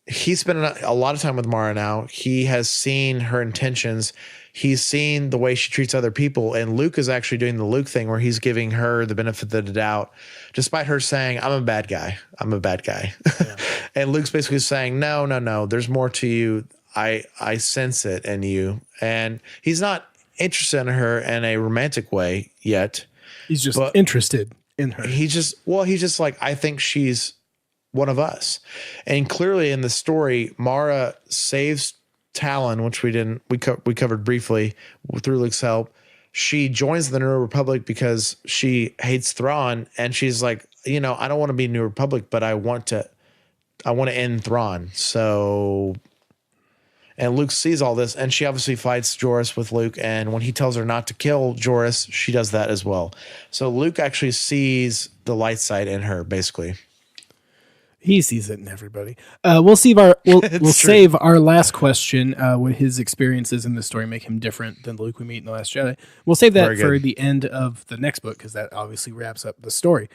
he's spent a lot of time with Mara now. He has seen her intentions. He's seen the way she treats other people. And Luke is actually doing the Luke thing where he's giving her the benefit of the doubt, despite her saying, I'm a bad guy. I'm a bad guy. Yeah. And Luke's basically saying, no. There's more to you. I sense it in you. And he's not interested in her in a romantic way yet. He's just interested in her. He's just like, I think she's one of us. And clearly in the story, Mara saves Talon, which we covered briefly through Luke's help. She joins the New Republic because she hates Thrawn, and she's like, I don't want to be New Republic, but I want to end Thrawn. So, and Luke sees all this, and she obviously fights Joruus with Luke, and when he tells her not to kill Joruus, she does that as well. So Luke actually sees the light side in her, basically. He sees it in everybody. We'll save our last question. What his experiences in the story make him different than Luke we meet in The Last Jedi. We'll save that for the end of the next book because that obviously wraps up the story.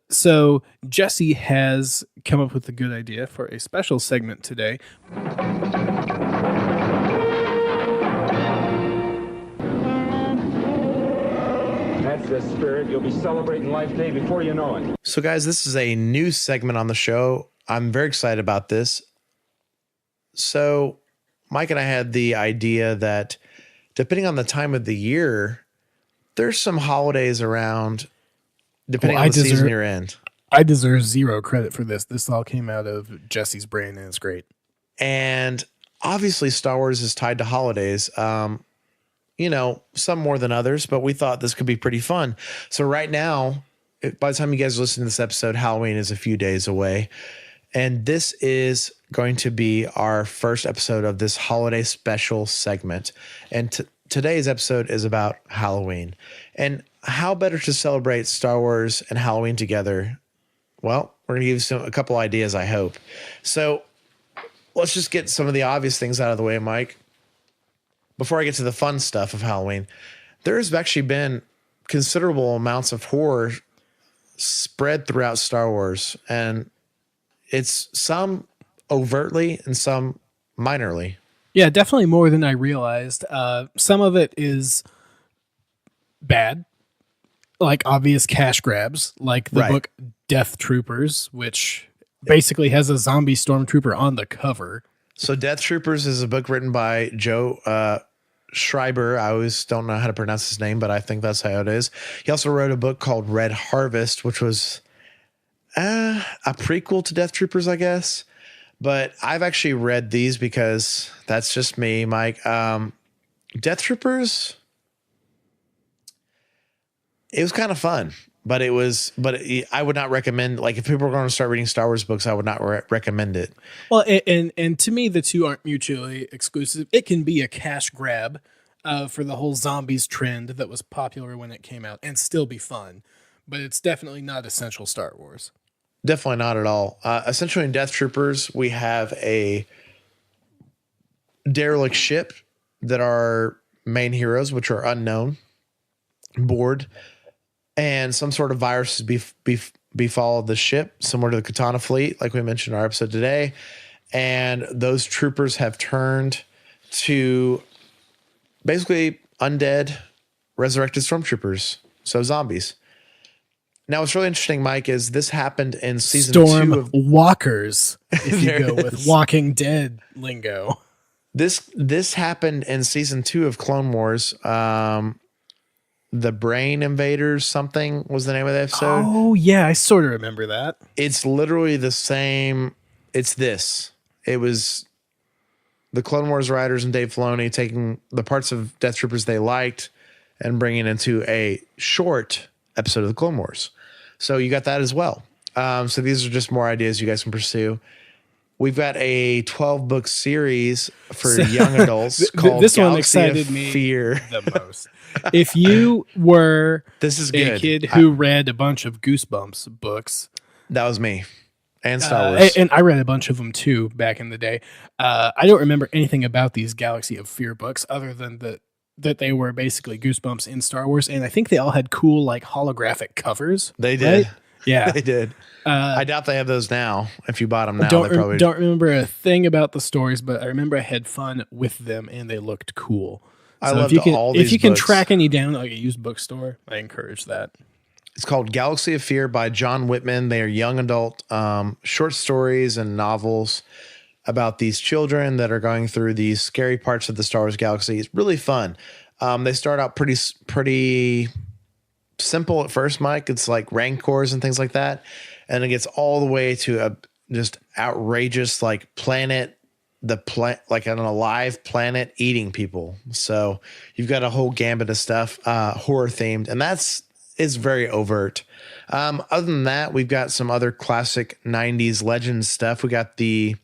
So Jesse has come up with a good idea for a special segment today. That's the spirit. You'll be celebrating Life Day before you know it. So, guys, this is a new segment on the show. I'm very excited about this. So, Mike and I had the idea that depending on the time of the year, there's some holidays around, depending on the season you're in. I deserve zero credit for this. This all came out of Jesse's brain, and it's great. And obviously, Star Wars is tied to holidays. Some more than others, but we thought this could be pretty fun. So right now, by the time you guys listen to this episode, Halloween is a few days away. And this is going to be our first episode of this holiday special segment. And today's episode is about Halloween. And how better to celebrate Star Wars and Halloween together? Well, we're going to give you a couple ideas, I hope. So let's just get some of the obvious things out of the way, Mike. Before I get to the fun stuff of Halloween, there's actually been considerable amounts of horror spread throughout Star Wars, and it's some overtly and some minorly. Yeah, definitely more than I realized. Some of it is bad, like obvious cash grabs, like the book Death Troopers, which basically has a zombie stormtrooper on the cover. So Death Troopers is a book written by Joe Schreiber. I always don't know how to pronounce his name, but I think that's how it is. He also wrote a book called Red Harvest, which was a prequel to Death Troopers, I guess. But I've actually read these because that's just me, Mike. Death Troopers, it was kind of fun. But I would not recommend, like, if people are going to start reading Star Wars books, I would not recommend it. Well, and to me, the two aren't mutually exclusive. It can be a cash grab for the whole zombies trend that was popular when it came out and still be fun. But it's definitely not essential Star Wars. Definitely not at all. Essentially, in Death Troopers, we have a derelict ship that our main heroes, which are unknown, board. And some sort of virus befall the ship, similar to the Katana fleet, like we mentioned in our episode today. And those troopers have turned to basically undead, resurrected stormtroopers, so zombies. Now, what's really interesting, Mike, is this happened in season 2 of Walkers, if you go with Walking Dead lingo. This happened in season 2 of Clone Wars. The Brain Invaders, something was the name of the episode. Oh yeah, I sort of remember that. It's literally the same. It's this. It was the Clone Wars writers and Dave Filoni taking the parts of Death Troopers they liked and bringing it into a short episode of the Clone Wars. So you got that as well. So these are just more ideas you guys can pursue. We've got a 12-book series for young adults called this Galaxy one excited of me Fear. The most. If you were This is a good. kid who read a bunch of Goosebumps books, That was me. And Star Wars. and I read a bunch of them too back in the day. I don't remember anything about these Galaxy of Fear books other than that they were basically Goosebumps in Star Wars, and I think they all had cool like holographic covers. They did. Right? Yeah, They did. I doubt they have those now. If you bought them now, don't they probably don't remember a thing about the stories, but I remember I had fun with them and they looked cool. I So loved if you can, all if these you can books. track any down like a used bookstore, I encourage that. It's called Galaxy of Fear by John Whitman. They are young adult short stories and novels about these children that are going through these scary parts of the Star Wars galaxy. It's really fun. They start out pretty simple at first, Mike. It's like rancors and things like that. And it gets all the way to a just outrageous like like an alive planet eating people. So you've got a whole gambit of stuff, horror themed, and it's very overt. Other than that, we've got some other classic 90s legends stuff. We got the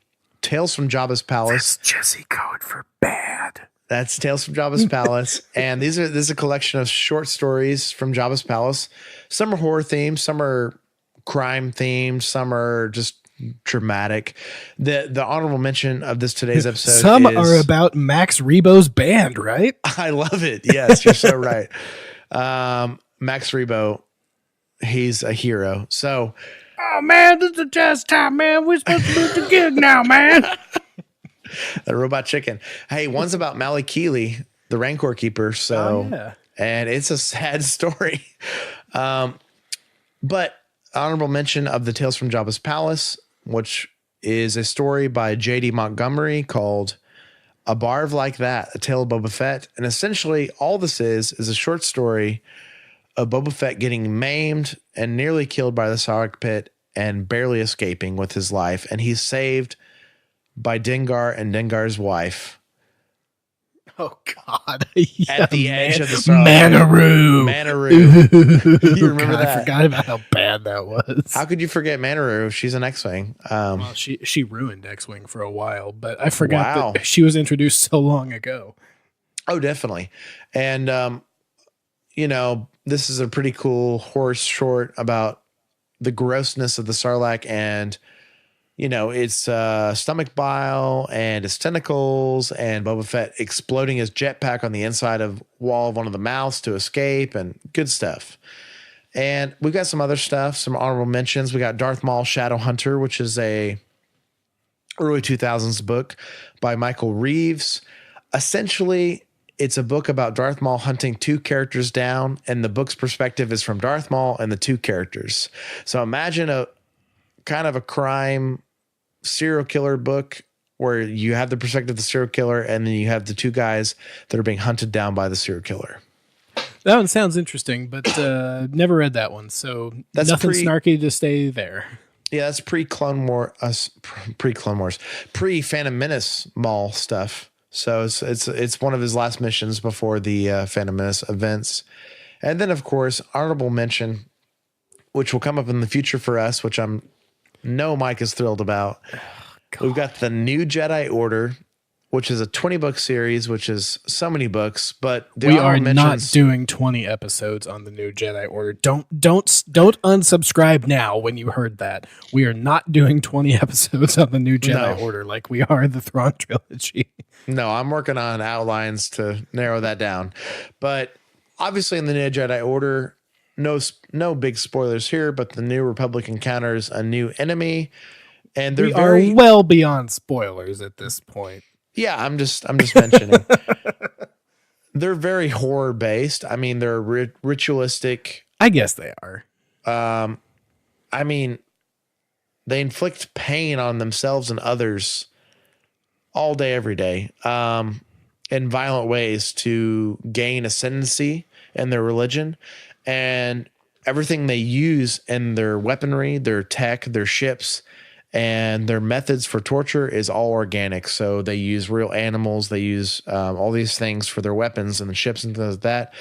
Tales from Jabba's Palace. That's Jesse code for bad. That's Tales from Jabba's Palace. And this is a collection of short stories from Jabba's Palace. Some are horror themed, some are crime themed, some are just dramatic. The honorable mention of today's episode Some are about Max Rebo's band, right? I love it. Yes, you're so right. Max Rebo, he's a hero. So, Oh man, this is the test time, man. We're supposed to move the gig now, man. the robot chicken. Hey, one's about Malakili, the Rancor Keeper. So, yeah. And it's a sad story. But honorable mention of the Tales from Jabba's Palace, which is a story by J.D. Montgomery called A Barv Like That, A Tale of Boba Fett. And essentially all this is a short story of Boba Fett getting maimed and nearly killed by the Sarlacc pit and barely escaping with his life. And he's saved by Dengar and Dengar's wife. Oh God! At the edge of the Sarlacc Manaroo. Manaroo. You remember that? I forgot about how bad that was. How could you forget Manaroo? She's an X-Wing. Well, she ruined X-Wing for a while, but I forgot Wow. that she was introduced so long ago. Oh, definitely. And this is a pretty cool horror short about the grossness of the Sarlacc and its stomach bile and its tentacles and Boba Fett exploding his jetpack on the inside of wall of one of the mouths to escape and good stuff. And we've got some other stuff, some honorable mentions. We got Darth Maul Shadow Hunter, which is a early 2000s book by Michael Reeves. Essentially, it's a book about Darth Maul hunting two characters down, and the book's perspective is from Darth Maul and the two characters. So imagine a kind of a crime serial killer book where you have the perspective of the serial killer and then you have the two guys that are being hunted down by the serial killer. That one sounds interesting, but never read that one, so That's nothing snarky to stay there. Yeah, that's pre-Clone Wars, pre-Phantom Menace Maul stuff. So it's one of his last missions before the Phantom Menace events. And then, of course, honorable mention, which will come up in the future for us, which Mike is thrilled about. We've got the New Jedi Order, which is a 20-book series, which is so many books. But we are not doing 20 episodes on the New Jedi Order. Don't unsubscribe now when you heard that. We are not doing 20 episodes on the New Jedi Order like we are the Thrawn trilogy. No, I'm working on outlines to narrow that down. But obviously in the New Jedi Order, no big spoilers here, but the New Republic encounters a new enemy. And they're are well beyond spoilers at this point. Yeah, I'm just mentioning. They're very horror based. I mean, they're ritualistic. I guess they are. I mean, they inflict pain on themselves and others all day, every day, in violent ways to gain ascendancy in their religion, and everything they use in their weaponry, their tech, their ships, and their methods for torture is all organic. So they use real animals. They use all these things for their weapons and the ships and things like that.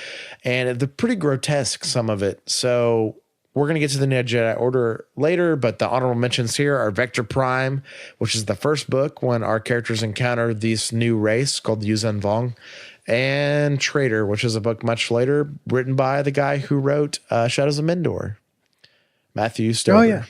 And they're pretty grotesque, some of it. So we're going to get to the Jedi Order later, but the honorable mentions here are Vector Prime, which is the first book when our characters encounter this new race called the Yuuzhan Vong, and Traitor, which is a book much later written by the guy who wrote Shadows of Mendor, Matthew Stover. Oh, yeah.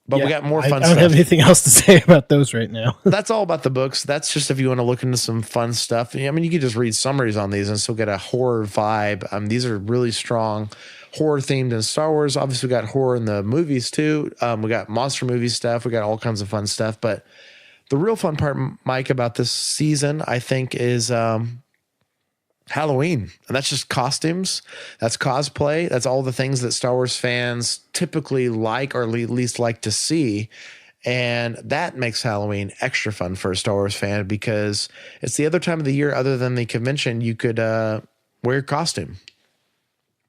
But we got more fun stuff. I don't have anything else to say about those right now. That's all about the books. That's just if you want to look into some fun stuff. I mean, you can just read summaries on these and still get a horror vibe. These are really strong horror themed in Star Wars. Obviously, we got horror in the movies too. We got monster movie stuff. We got all kinds of fun stuff. But the real fun part, Mike, about this season, I think, is Halloween. And that's just costumes. That's cosplay. That's all the things that Star Wars fans typically like, or at least like to see. And that makes Halloween extra fun for a Star Wars fan, because it's the other time of the year other than the convention you could wear your costume.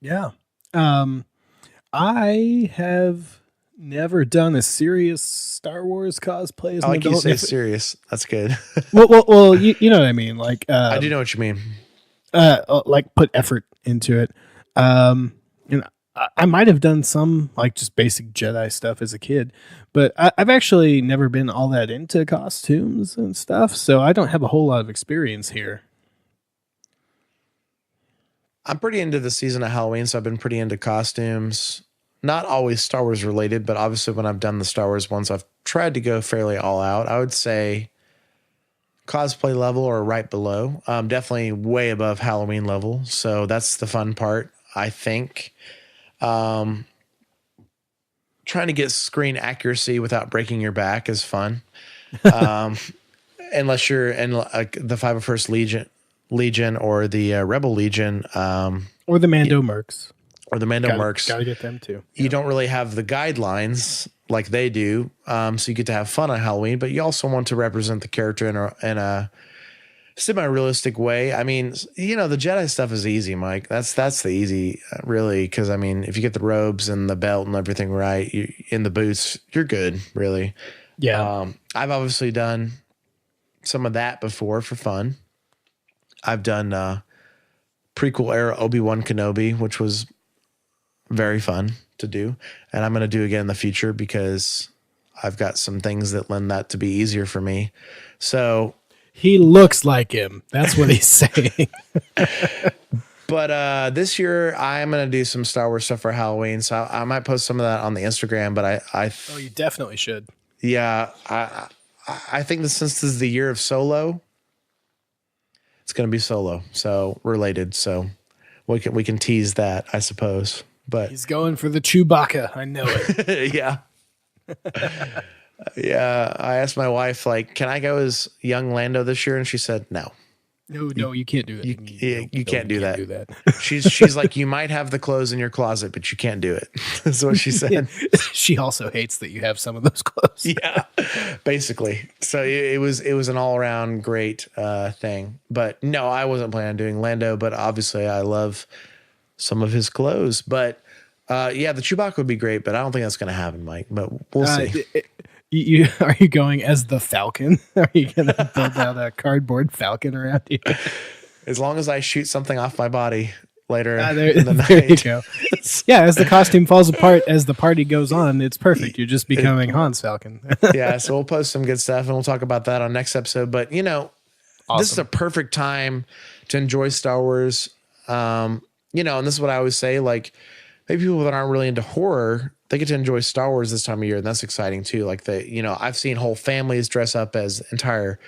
Yeah. I have never done a serious Star Wars cosplay as an adult. You say serious. That's good. well, you know what I mean? Like, I do know what you mean. Like put effort into it. And I might have done some like just basic Jedi stuff as a kid, but I've actually never been all that into costumes and stuff. So I don't have a whole lot of experience here. I'm pretty into the season of Halloween, so I've been pretty into costumes. Not always Star Wars related, but obviously when I've done the Star Wars ones, I've tried to go fairly all out. I would say cosplay level or right below. Definitely way above Halloween level. So that's the fun part, I think. Trying to get screen accuracy without breaking your back is fun. Unless you're in the 501st Legion or the Rebel Legion. Or the Mando Mercs. Or the Mando Mercs. Gotta get them too. You don't really have the guidelines like they do. So you get to have fun on Halloween, but you also want to represent the character in a semi-realistic way. I mean, you know, the Jedi stuff is easy, Mike. That's the easy, really, because I mean, if you get the robes and the belt and everything right, in the boots, you're good, really. Yeah. I've obviously done some of that before for fun. I've done prequel era Obi-Wan Kenobi, which was very fun to do, and I'm going to do again in the future because I've got some things that lend that to be easier for me. So he looks like him. That's what he's saying. But this year I'm going to do some Star Wars stuff for Halloween. So I might post some of that on the Instagram, but oh, you definitely should. Yeah. I think that since this is the year of Solo, it's going to be Solo. So related. So we can tease that, I suppose. But he's going for the Chewbacca. I know it. Yeah. Yeah. I asked my wife, like, can I go as young Lando this year? And she said, no. No, you can't do it. You can't do that. She's like, you might have the clothes in your closet, but you can't do it. That's what she said. She also hates that you have some of those clothes. Yeah, basically. So it was an all around great thing. But no, I wasn't planning on doing Lando, but obviously I love some of his clothes. But yeah, the Chewbacca would be great, but I don't think that's going to happen, Mike. But we'll see. Are you going as the Falcon? Are you going to build out a cardboard Falcon around you? As long as I shoot something off my body later there, in the night. There you go. Yeah, as the costume falls apart, as the party goes on, it's perfect. You're just becoming Han's Falcon. Yeah, so we'll post some good stuff, and we'll talk about that on next episode. But, you know, awesome. This is a perfect time to enjoy Star Wars. You know, and this is what I always say, like, maybe people that aren't really into horror, they get to enjoy Star Wars this time of year, and that's exciting too. Like I've seen whole families dress up as entire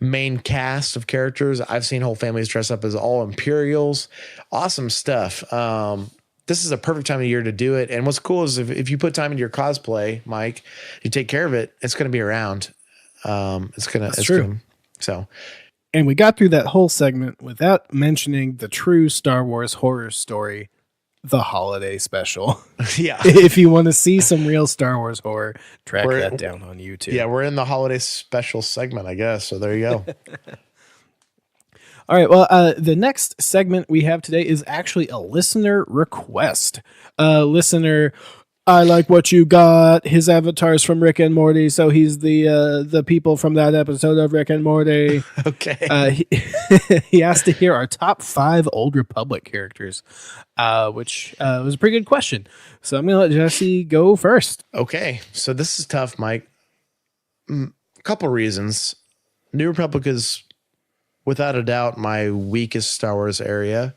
main cast of characters. I've seen whole families dress up as all Imperials. Awesome stuff. This is a perfect time of year to do it. And what's cool is if you put time into your cosplay, Mike, you take care of it, it's going to be around. It's true. So, and we got through that whole segment without mentioning the true Star Wars horror story, the holiday special. Yeah. If you want to see some real Star Wars horror, track that down on YouTube. Yeah, we're in the holiday special segment, I guess. So there you go. All right. Well, the next segment we have today is actually a listener request. Listener, I like what you got. His avatar's from Rick and Morty, so he's the people from that episode of Rick and Morty. Okay. He asked to hear our top 5 Old Republic characters, which was a pretty good question. So I'm going to let Jesse go first. Okay. So this is tough, Mike. A couple reasons. New Republic is, without a doubt, my weakest Star Wars area.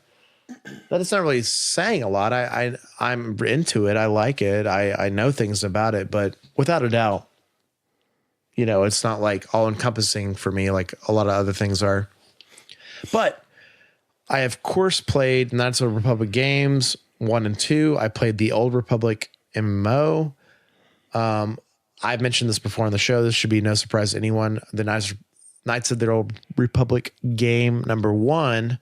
That is not really saying a lot. I'm into it. I like it. I know things about it, but without a doubt, it's not like all encompassing for me like a lot of other things are. But I, of course, played Knights of the Republic games 1 and 2. I played the Old Republic MMO. I've mentioned this before on the show. This should be no surprise to anyone. The Knights of the Old Republic game number 1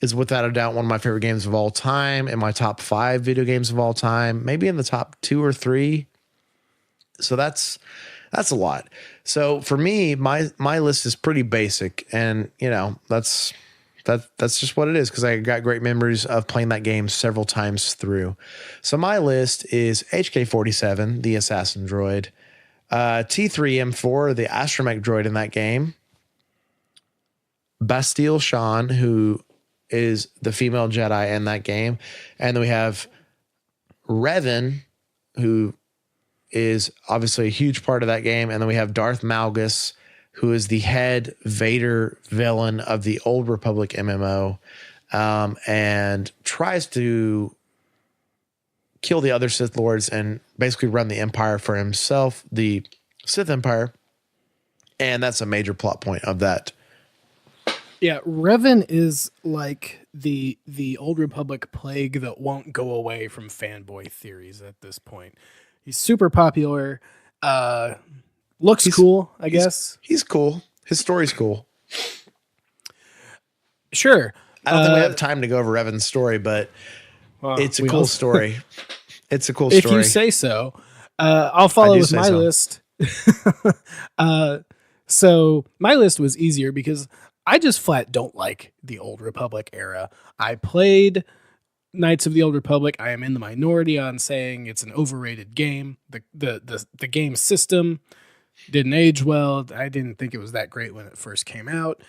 is without a doubt one of my favorite games of all time, in my top 5 video games of all time, maybe in the top 2 or 3. So that's a lot. So for me, my list is pretty basic, and that's just what it is, because I got great memories of playing that game several times through. So my list is HK-47, the assassin droid, T3M4, the astromech droid in that game, Bastille Shan, who is the female Jedi in that game. And then we have Revan, who is obviously a huge part of that game. And then we have Darth Malgus, who is the head Vader villain of the Old Republic MMO, and tries to kill the other Sith Lords and basically run the Empire for himself, the Sith Empire. And that's a major plot point of that. Yeah, Revan is like the Old Republic plague that won't go away from fanboy theories at this point. He's super popular. Looks cool, I guess. He's cool. His story's cool. Sure. I don't think we have time to go over Revan's story, but it's a cool story. It's a cool story. If you say so. I'll follow with my list. So my list was easier because I just flat don't like the Old Republic era. I played Knights of the Old Republic. I am in the minority on saying it's an overrated game. The game system didn't age well. I didn't think it was that great when it first came out.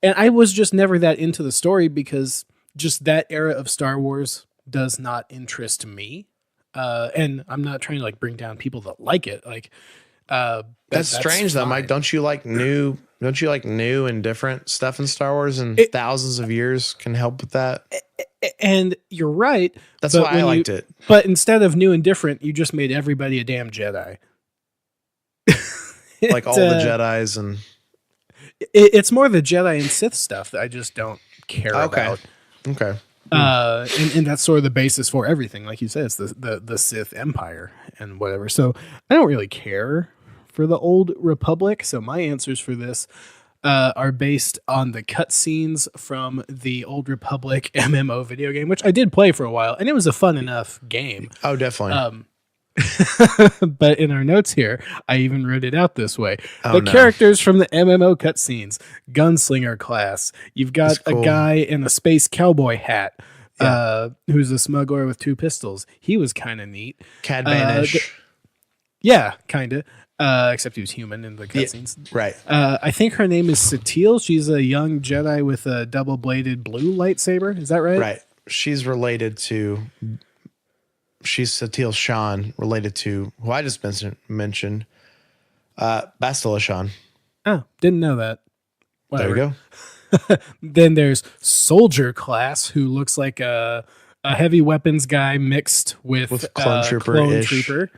And I was just never that into the story because just that era of Star Wars does not interest me. And I'm not trying to like bring down people that like it. Like, that's strange though, Mike. Don't you like new and different stuff in Star Wars, and thousands of years can help with that? And you're right. That's why I liked it. But instead of new and different, you just made everybody a damn Jedi. Like all the Jedis, and it's more the Jedi and Sith stuff that I just don't care about. Okay. And that's sort of the basis for everything. Like you said, it's the Sith Empire and whatever. So I don't really care for the Old Republic. So my answers for this are based on the cutscenes from the Old Republic MMO video game, which I did play for a while, and it was a fun enough game. Oh, definitely. But in our notes here, I even wrote it out this way. Characters from the MMO cutscenes: Gunslinger class. You've got a guy in a space cowboy hat, who's a smuggler with 2 pistols. He was kind of neat. Cad Banish. Yeah, kind of. Except he was human in the cutscenes. Yeah, right. I think her name is Satele. She's a young Jedi with a double-bladed blue lightsaber. Is that right? Right. She's Satele Shan, related to who I just mentioned, Bastille Shan. Oh, didn't know that. Whatever. There we go. Then there's Soldier class, who looks like a heavy weapons guy mixed with clone trooper.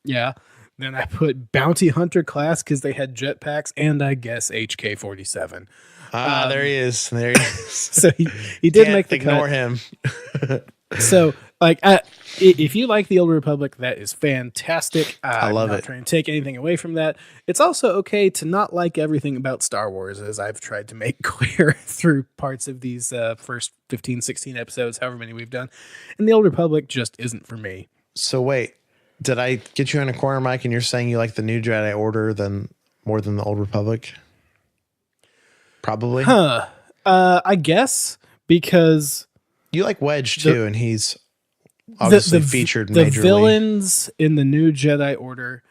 Yeah. Then I put Bounty Hunter class because they had jetpacks, and I guess HK-47. There he is. There he is. So he did make the ignore cut. him. So, like, if you like the Old Republic, that is fantastic. I love I'm not trying to take anything away from that. It's also okay to not like everything about Star Wars, as I've tried to make clear through parts of these first 15, 16 episodes, however many we've done. And the Old Republic just isn't for me. So wait, did I get you in a corner, Mike, and you're saying you like the new Jedi Order more than the Old Republic? Probably. I guess, because you like Wedge too, and he's obviously featured majorly. The villains in the new Jedi Order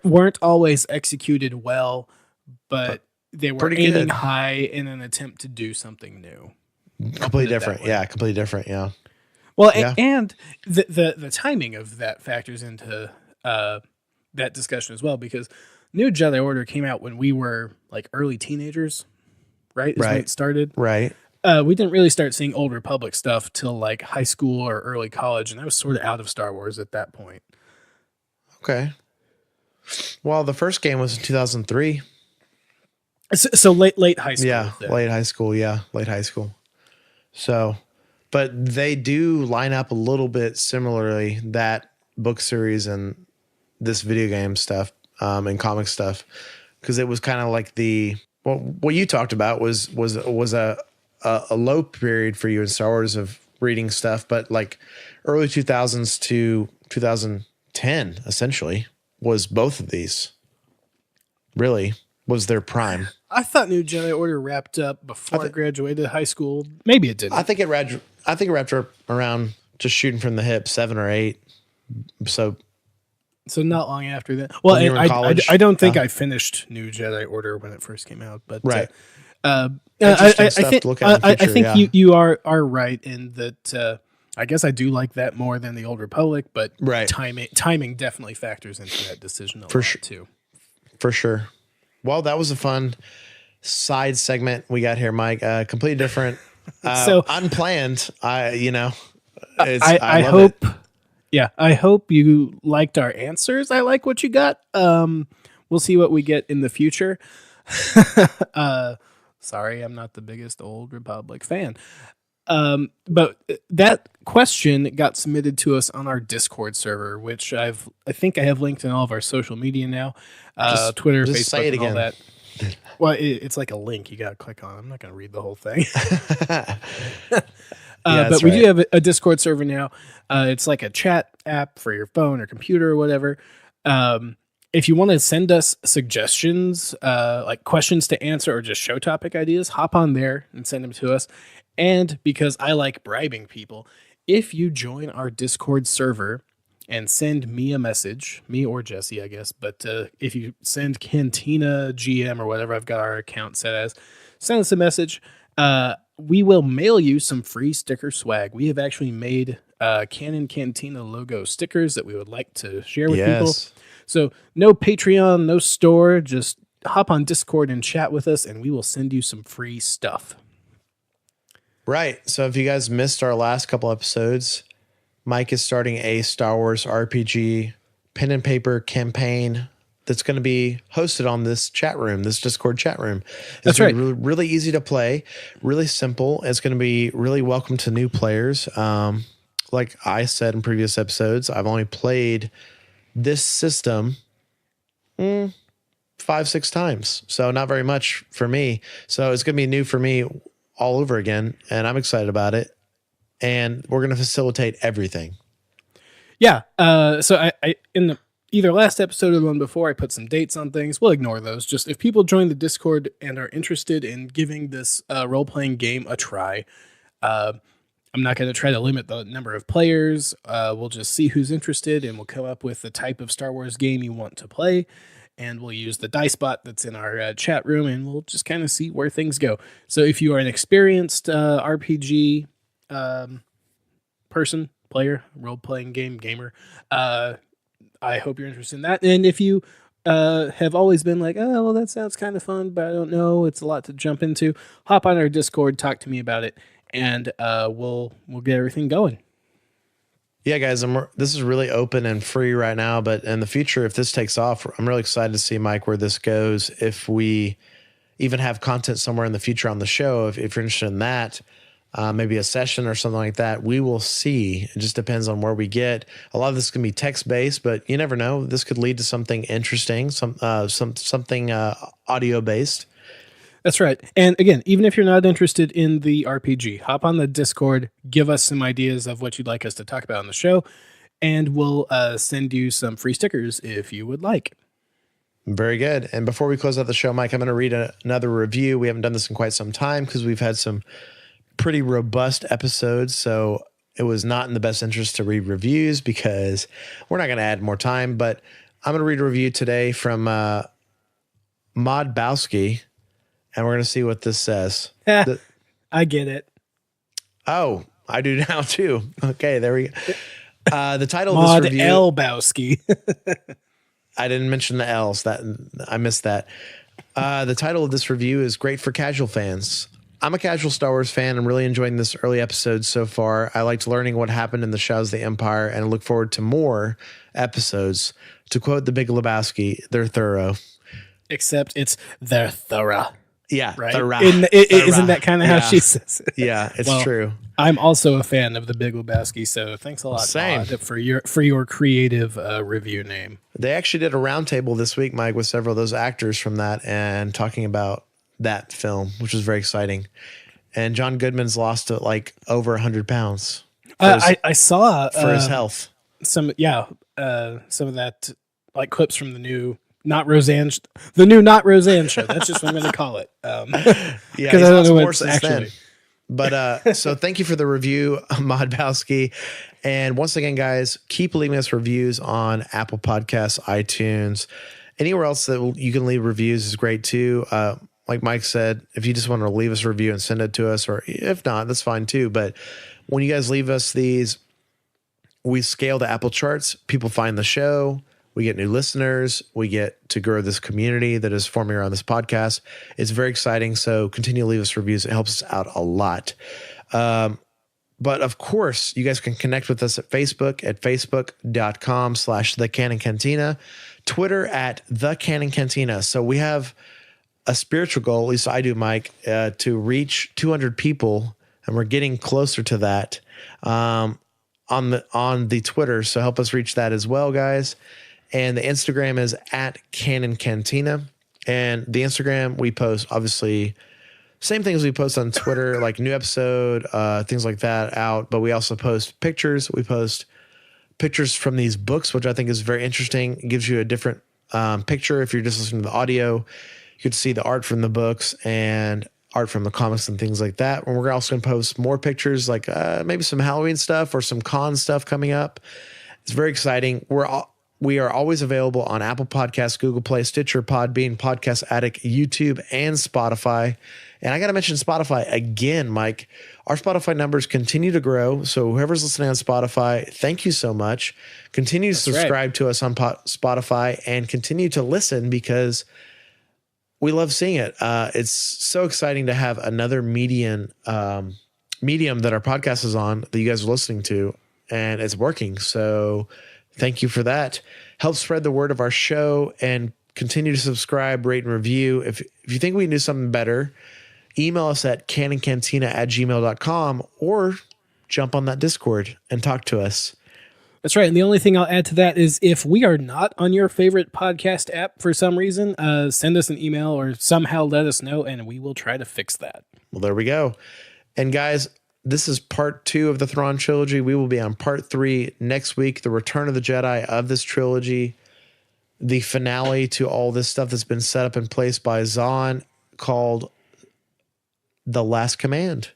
weren't always executed well, but they were aiming high in an attempt to do something new. Completely different. Yeah, completely different. Yeah. Well, and the timing of that factors into that discussion as well, because New Jedi Order came out when we were like early teenagers, right? When it started. Right. We didn't really start seeing Old Republic stuff till like high school or early college, and I was sort of out of Star Wars at that point. Okay. Well, the first game was in 2003. So late high school. Yeah, then. late high school. Yeah, late high school. So, but they do line up a little bit similarly, that book series and this video game stuff and comic stuff, because it was kind of like what you talked about was a low period for you in Star Wars of reading stuff, but like early 2000s to 2010 essentially was both of these. Really was their prime. I thought New Jedi Order wrapped up before I graduated high school. Maybe it didn't. I think it wrapped up around just shooting from the hip, 7 or 8. So not long after that. Well, I don't think I finished New Jedi Order when it first came out, but right. I think you are right in that. I guess I do like that more than the Old Republic, but timing definitely factors into that decision a lot too. For sure. Well, that was a fun side segment we got here, Mike. Completely different, unplanned. I hope. Yeah, I hope you liked our answers. I like what you got. We'll see what we get in the future. Sorry, I'm not the biggest Old Republic fan. But that question got submitted to us on our Discord server, which I think I have linked in all of our social media now. Twitter, Facebook, say it again. All that. Well, it's like a link you got to click on. I'm not going to read the whole thing. But we do have a Discord server now. It's like a chat app for your phone or computer or whatever. If you want to send us suggestions, like questions to answer or just show topic ideas, hop on there and send them to us. And because I like bribing people, if you join our Discord server and send me a message, me or Jesse, I guess, but if you send Cantina GM or whatever I've got our account set as, send us a message. We will mail you some free sticker swag. We have actually made Canon Cantina logo stickers that we would like to share with people. So no Patreon, no store, just hop on Discord and chat with us, and we will send you some free stuff. Right. So if you guys missed our last couple episodes, Mike is starting a Star Wars RPG pen and paper campaign that's going to be hosted on this chat room, this Discord chat room. It's really, really easy to play, really simple. It's going to be really welcome to new players. Like I said in previous episodes, I've only played this system 5-6 times. So not very much for me. So it's going to be new for me all over again. And I'm excited about it. And we're going to facilitate everything. Yeah. So I in the either last episode or the one before, I put some dates on things. We'll ignore those. Just if people join the Discord and are interested in giving this role-playing game a try, I'm not going to try to limit the number of players. We'll just see who's interested, and we'll come up with the type of Star Wars game you want to play. And we'll use the dice bot that's in our chat room, and we'll just kind of see where things go. So if you are an experienced RPG person, player, role-playing game gamer, I hope you're interested in that. And if you have always been like, oh, well, that sounds kind of fun, but I don't know, it's a lot to jump into, hop on our Discord, talk to me about it, and we'll get everything going. Yeah, guys, this is really open and free right now, but in the future, if this takes off, I'm really excited to see, Mike, where this goes. If we even have content somewhere in the future on the show, if you're interested in that, maybe a session or something like that. We will see. It just depends on where we get. A lot of this can be text-based, but you never know. This could lead to something interesting, something audio-based. That's right. And again, even if you're not interested in the RPG, hop on the Discord, give us some ideas of what you'd like us to talk about on the show, and we'll send you some free stickers if you would like. Very good. And before we close out the show, Mike, I'm going to read another review. We haven't done this in quite some time because we've had some pretty robust episodes. So it was not in the best interest to read reviews because we're not going to add more time. But I'm going to read a review today from Mod Bowski, and we're going to see what this says. I get it. Oh, I do now too. Okay, there we go. The title Mod of this review. L Bowski. I didn't mention the L's. That I missed that. The title of this review is Great for Casual Fans. I'm a casual Star Wars fan. I'm really enjoying this early episode so far. I liked learning what happened in the Shadows of the Empire and I look forward to more episodes. To quote the Big Lebowski, they're thorough. Except it's they're thorough. Yeah, right. Thorough. Isn't that kind of how she says it? Yeah, it's true. I'm also a fan of the Big Lebowski, so thanks a lot, Same. Todd, for your creative review name. They actually did a roundtable this week, Mike, with several of those actors from that and talking about that film, which was very exciting. And John Goodman's lost like over 100 pounds. I saw for his health. Some of that like clips from the new Not Roseanne show. That's just what I'm going to call it. Because I don't know what it's actually. But so thank you for the review, Mod Bowski. And once again, guys, keep leaving us reviews on Apple Podcasts, iTunes, anywhere else that you can leave reviews is great too. Like Mike said, if you just want to leave us a review and send it to us, or if not, that's fine too. But when you guys leave us these, we scale the Apple charts. People find the show. We get new listeners. We get to grow this community that is forming around this podcast. It's very exciting. So continue to leave us reviews. It helps us out a lot. But of course, you guys can connect with us at Facebook at facebook.com/The Canon Cantina, Twitter at The Canon Cantina. So we have a spiritual goal, at least I do, Mike, to reach 200 people, and we're getting closer to that on the Twitter. So help us reach that as well, guys. And the Instagram is at Canon Cantina. And the Instagram, we post obviously same things we post on Twitter, like new episode, things like that out. But we also post pictures. We post pictures from these books, which I think is very interesting. It gives you a different picture if you're just listening to the audio. You could see the art from the books and art from the comics and things like that. And we're also going to post more pictures, like maybe some Halloween stuff or some con stuff coming up. It's very exciting. We are always available on Apple Podcasts, Google Play, Stitcher, Podbean, Podcast Addict, YouTube, and Spotify. And I got to mention Spotify again, Mike. Our Spotify numbers continue to grow. So whoever's listening on Spotify, thank you so much. Continue to subscribe to us on Spotify and continue to listen because we love seeing it. It's so exciting to have another medium that our podcast is on that you guys are listening to, and it's working. So thank you for that. Help spread the word of our show and continue to subscribe, rate, and review. If you think we can do something better, email us at canoncantina@gmail.com or jump on that Discord and talk to us. That's right. And the only thing I'll add to that is if we are not on your favorite podcast app for some reason, send us an email or somehow let us know and we will try to fix that. Well, there we go. And guys, this is part 2 of the Thrawn trilogy. We will be on part 3 next week, the return of the Jedi of this trilogy, the finale to all this stuff that's been set up in place by Zahn called The Last Command.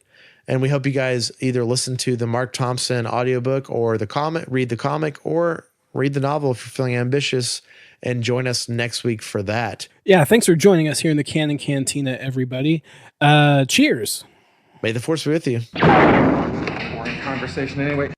And we hope you guys either listen to the Mark Thompson audiobook or the comic, read the comic, or read the novel if you're feeling ambitious, and join us next week for that. Yeah, thanks for joining us here in the Canon Cantina, everybody. Cheers. May the Force be with you. Boring conversation anyway.